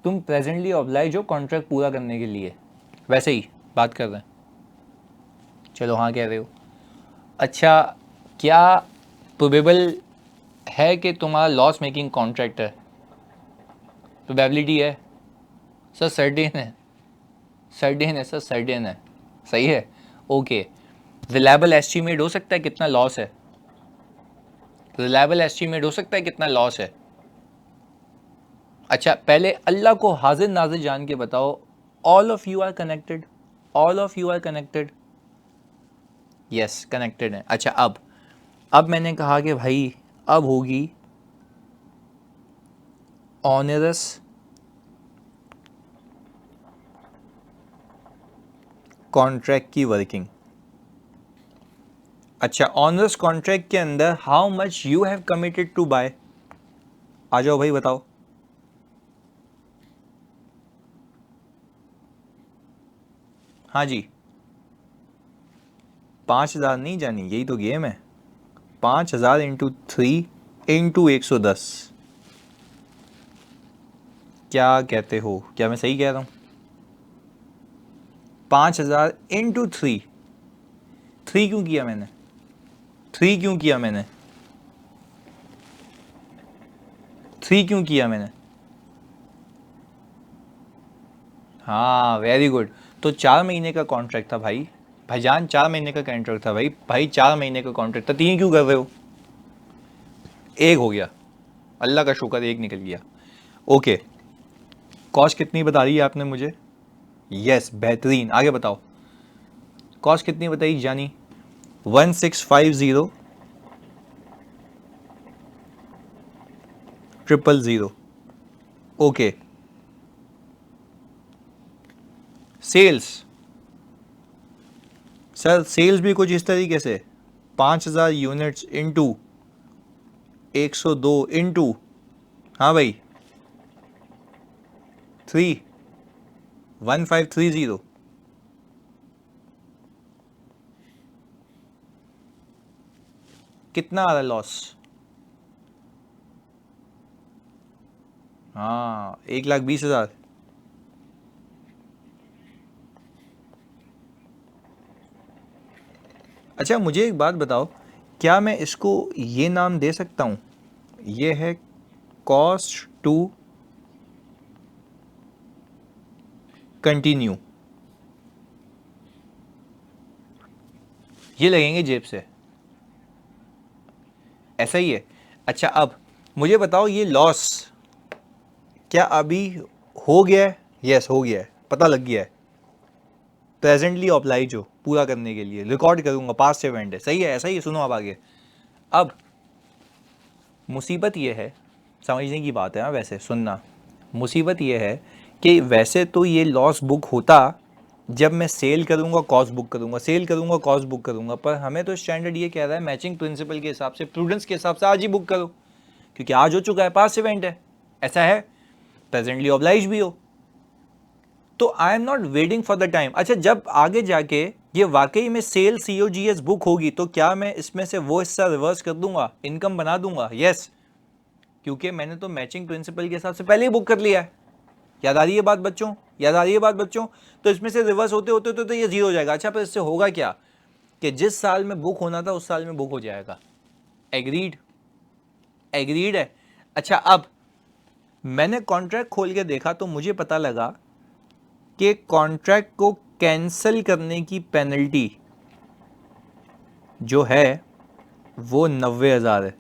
तुम प्रेजेंटली ऑब्लाइज हो कॉन्ट्रैक्ट पूरा करने के लिए, वैसे ही बात कर रहे हैं। चलो हाँ कह रहे हो। अच्छा क्या प्रोबेबल है कि तुम्हारा लॉस मेकिंग कॉन्ट्रैक्ट है? प्रोबेबिलिटी है सर? सर्टेन है? सर्टेन है सर, सर्टेन है, सही है। ओके, रिलायबल एस्टीमेट हो सकता है कितना लॉस है? रिलायबल एस्टीमेट हो सकता है कितना लॉस है? अच्छा पहले अल्लाह को हाजिर नाजिर जान के बताओ, all of you are connected? All of you are connected? Yes connected है। अच्छा अब मैंने कहा कि भाई अब होगी ऑनरस कॉन्ट्रैक्ट की वर्किंग। अच्छा ऑनरस कॉन्ट्रैक्ट के अंदर how much you have committed to buy? आ जाओ भाई बताओ। हाँ जी, 5,000 नहीं जानी, यही तो गेम है। 5,000 इंटू 3 इंटू 110, क्या कहते हो? क्या मैं सही कह रहा हूँ? 5,000 इंटू 3, 3 क्यों किया मैंने? 3 क्यों किया मैंने? 3 क्यों किया मैंने? हाँ वेरी गुड। तो 4 महीने का कॉन्ट्रैक्ट था भाई, भाईजान 4 महीने का कॉन्ट्रैक्ट था भाई 4 महीने का कॉन्ट्रैक्ट था, 3 क्यों कर रहे हो? एक हो गया, अल्लाह का शुक्र एक निकल गया। ओके, कॉस्ट कितनी बता दी आपने मुझे? यस बेहतरीन, आगे बताओ कॉस्ट कितनी बताई जानी? 1650 000। ओके, सेल्स सर, सेल्स भी कुछ इस तरीके से 5000 यूनिट्स इंटू 102 इंटू, हाँ भाई 1530। कितना आ रहा है लॉस? हाँ 1,20,000। अच्छा मुझे एक बात बताओ, क्या मैं इसको ये नाम दे सकता हूँ? ये है कॉस्ट टू कंटिन्यू, ये लगेंगे जेब से, ऐसा ही है। अच्छा अब मुझे बताओ ये लॉस क्या अभी हो गया है? यस हो गया है, पता लग गया है, प्रेजेंटली ऑब्लाइज हो पूरा करने के लिए, रिकॉर्ड करूंगा, पास्ट इवेंट है, सही है, ऐसा ही है। सुनो अब आगे, अब मुसीबत ये है, समझने की बात है, हाँ वैसे सुनना, मुसीबत ये है कि वैसे तो ये लॉस बुक होता जब मैं सेल करूंगा कॉस्ट बुक करूंगा, सेल करूंगा कॉस्ट बुक करूंगा, पर हमें तो स्टैंडर्ड ये कह रहा है मैचिंग प्रिंसिपल के हिसाब से, प्रूडेंस के हिसाब से आज ही बुक करो, क्योंकि आज हो चुका है, पास्ट इवेंट है, ऐसा है, प्रेजेंटली ऑब्लाइज भी हो। तो I am not waiting for the time. अच्छा जब आगे जाके ये वाकई में सेल COGS बुक होगी तो क्या मैं इसमें से वो हिस्सा रिवर्स कर दूंगा, इनकम बना दूंगा? यस, क्योंकि मैंने तो मैचिंग प्रिंसिपल के हिसाब से पहले ही बुक कर लिया है। याद आ रही है बात बच्चों? याद आ रही है बात बच्चों? तो इसमें से रिवर्स होते होते तो ये जीरो हो जाएगा। अच्छा पर इससे होगा क्या कि जिस साल में बुक होना था उस साल में बुक हो जाएगा। एग्रीड? एग्रीड है। अच्छा अब मैंने कॉन्ट्रैक्ट खोल के देखा तो मुझे पता लगा कि कॉन्ट्रैक्ट को कैंसिल करने की पेनल्टी जो है वो 90,000 है।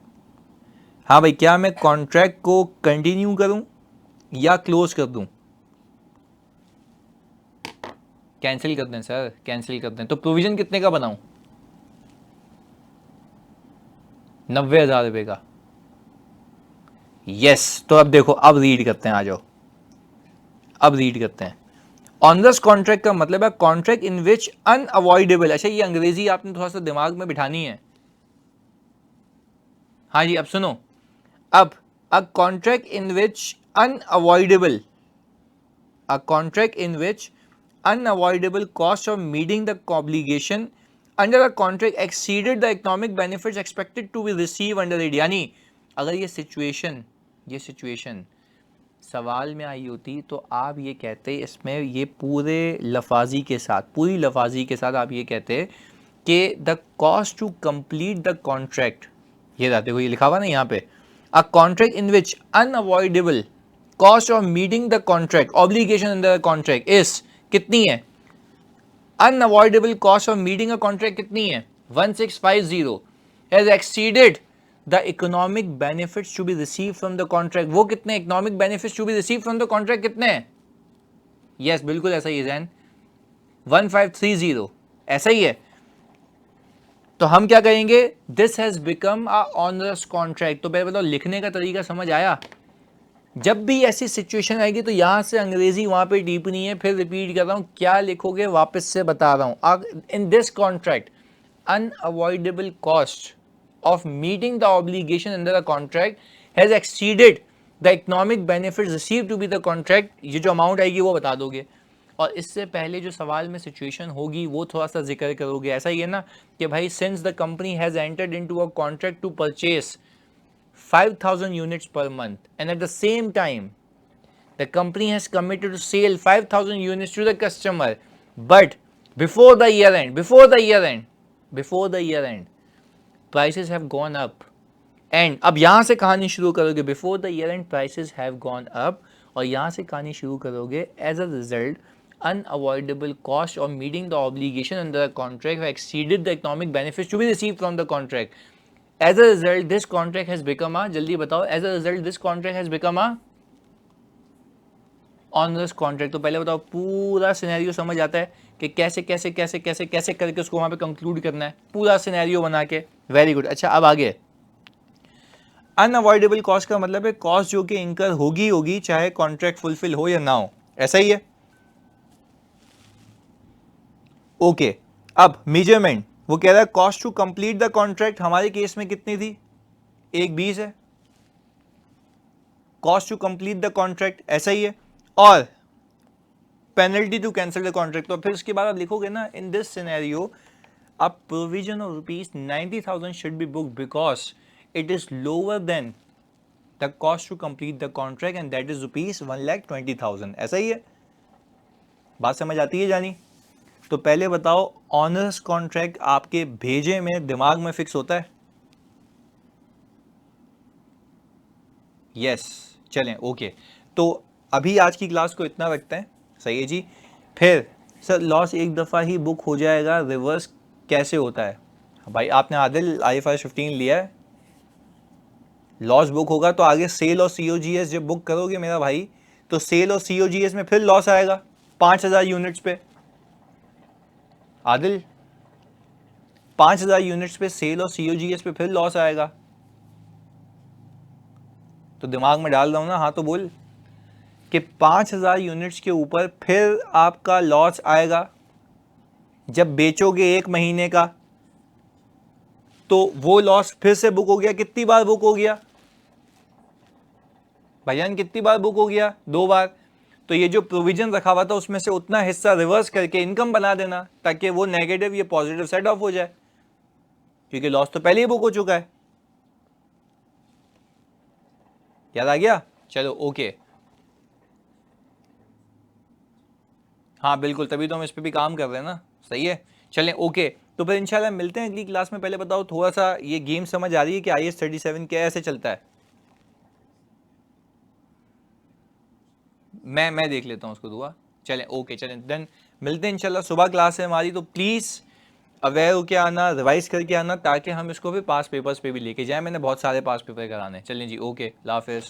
हाँ भाई, क्या मैं कॉन्ट्रैक्ट को कंटिन्यू करूं या क्लोज कर दूं? कैंसिल कर दें सर, कैंसिल कर दें। तो प्रोविजन कितने का बनाऊं? 90,000 रुपये का। यस, तो अब देखो, अब रीड करते हैं, आ जाओ अब रीड करते हैं। ऑनरस कॉन्ट्रैक्ट का मतलब है कॉन्ट्रैक्ट इन विच अनअवॉइडेबल। अच्छा ये अंग्रेजी आपने थोड़ा सा दिमाग में बिठानी है। हाँ जी अब सुनो, अब अ contract in which unavoidable, a contract in which unavoidable cost of meeting the obligation under a contract exceeded the economic benefits expected to be received under it। यानी अगर ये सिचुएशन सवाल में आई होती तो आप ये कहते, इसमें ये पूरे लफाजी के साथ, पूरी लफाजी के साथ आप ये कहते कि the cost to complete the contract, ये देखो ये लिखा हुआ ना यहाँ पे, a contract in which unavoidable cost of meeting the contract obligation under the contract is, कितनी है? Unavoidable cost of meeting a contract कितनी है? 1650 has exceeded the economic benefits to be receive from the contract. वो कितने economic benefits to be receive from the contract कितने हैं? Yes बिल्कुल ऐसा ही है जैन, 1530 ऐसा ही है। तो हम क्या कहेंगे? This has become a onerous contract. तो पहले बताओ लिखने का तरीका समझ आया? जब भी ऐसी सिचुएशन आएगी तो यहां से अंग्रेजी वहां पे टिप्पणी है, फिर रिपीट कर रहा हूं, क्या लिखोगे वापस से बता रहा हूं। In this contract unavoidable cost of meeting the obligation under the contract has exceeded the economic benefit receive to be the contract. ये जो अमाउंट आएगी वो बता दोगे, और इससे पहले जो सवाल में सिचुएशन होगी वो थोड़ा सा जिक्र करोगे। ऐसा ही है ना कि भाई since the company has entered into a contract to purchase 5,000 units per month, and at the same time the company has committed to sell 5,000 units to the customer, but before the year end prices have gone up and अब यहाँ से कहानी शुरू करोगे, before the year end prices have gone up, और यहाँ से कहानी शुरू करोगे, as a result unavoidable cost of meeting the obligation under the contract have exceeded the economic benefits to be received from the contract. As a result, this contract has become a, जल्दी बताओ, as a result, this contract has become a onerous contract. तो पहले बताओ पूरा scenario समझ आता है कि कैसे कैसे कैसे कैसे कैसे करके उसको वहां पे कंक्लूड करना है, पूरा सिनेरियो बना के. Very good. अच्छा अब आगे. अनअवॉइडेबल कॉस्ट का मतलब है कॉस्ट जो कि इंकर होगी होगी चाहे कॉन्ट्रैक्ट फुलफिल हो या ना हो, ऐसा ही है. ओके. अब मेजरमेंट वो कह रहा है cost to complete the contract हमारे केस में कितनी थी, 120 है. Cost to complete the contract ऐसा ही है. और penalty to cancel the contract. तो फिर उसके बाद आप लिखोगे ना, in this scenario a provision of rupees 90,000 should be booked because it is lower than the cost to complete the contract and that is rupees 1,20,000. ऐसा ही है. बात समझ आती है जानी. तो पहले बताओ ऑनर्स कॉन्ट्रैक्ट आपके भेजे में दिमाग में फिक्स होता है? यस. चलें ओके. तो अभी आज की क्लास को इतना रखते हैं. सही है जी. फिर सर लॉस एक दफ़ा ही बुक हो जाएगा, रिवर्स कैसे होता है? भाई आपने आदिल IFRS 15 लिया है, लॉस बुक होगा तो आगे सेल और COGS जब बुक करोगे मेरा भाई, तो सेल और COGS में फिर लॉस आएगा 5,000 यूनिट्स पे. आदिल 5,000 यूनिट्स पे सेल और COGS पे फिर लॉस आएगा. तो दिमाग में डाल रहा हूं ना, हाँ तो बोल कि 5,000 यूनिट्स के ऊपर फिर आपका लॉस आएगा जब बेचोगे 1 महीने का. तो वो लॉस फिर से बुक हो गया. कितनी बार बुक हो गया भाईजान, कितनी बार बुक हो गया? 2 बार. तो ये जो प्रोविजन रखा हुआ था उसमें से उतना हिस्सा रिवर्स करके इनकम बना देना ताकि वो नेगेटिव ये पॉजिटिव सेट ऑफ हो जाए, क्योंकि लॉस तो पहले ही बुक हो चुका है. याद आ गया? चलो ओके. हाँ बिल्कुल, तभी तो हम इस पे भी काम कर रहे हैं ना. सही है. चलें ओके. तो फिर इंशाल्लाह मिलते हैं अगली क्लास में. पहले बताओ थोड़ा सा ये गेम समझ आ रही है कि IAS 37 कैसे चलता है? मैं देख लेता हूँ उसको दुआ. चलें ओके. चलें देन मिलते हैं इंशाल्लाह. सुबह क्लास है हमारी, तो प्लीज़ अवेयर होके आना, रिवाइज करके आना ताकि हम इसको भी पास पेपर्स पे भी लेके जाएं. मैंने बहुत सारे पास पेपर कराने. चलें जी ओके. अल्लाह हाफिज़.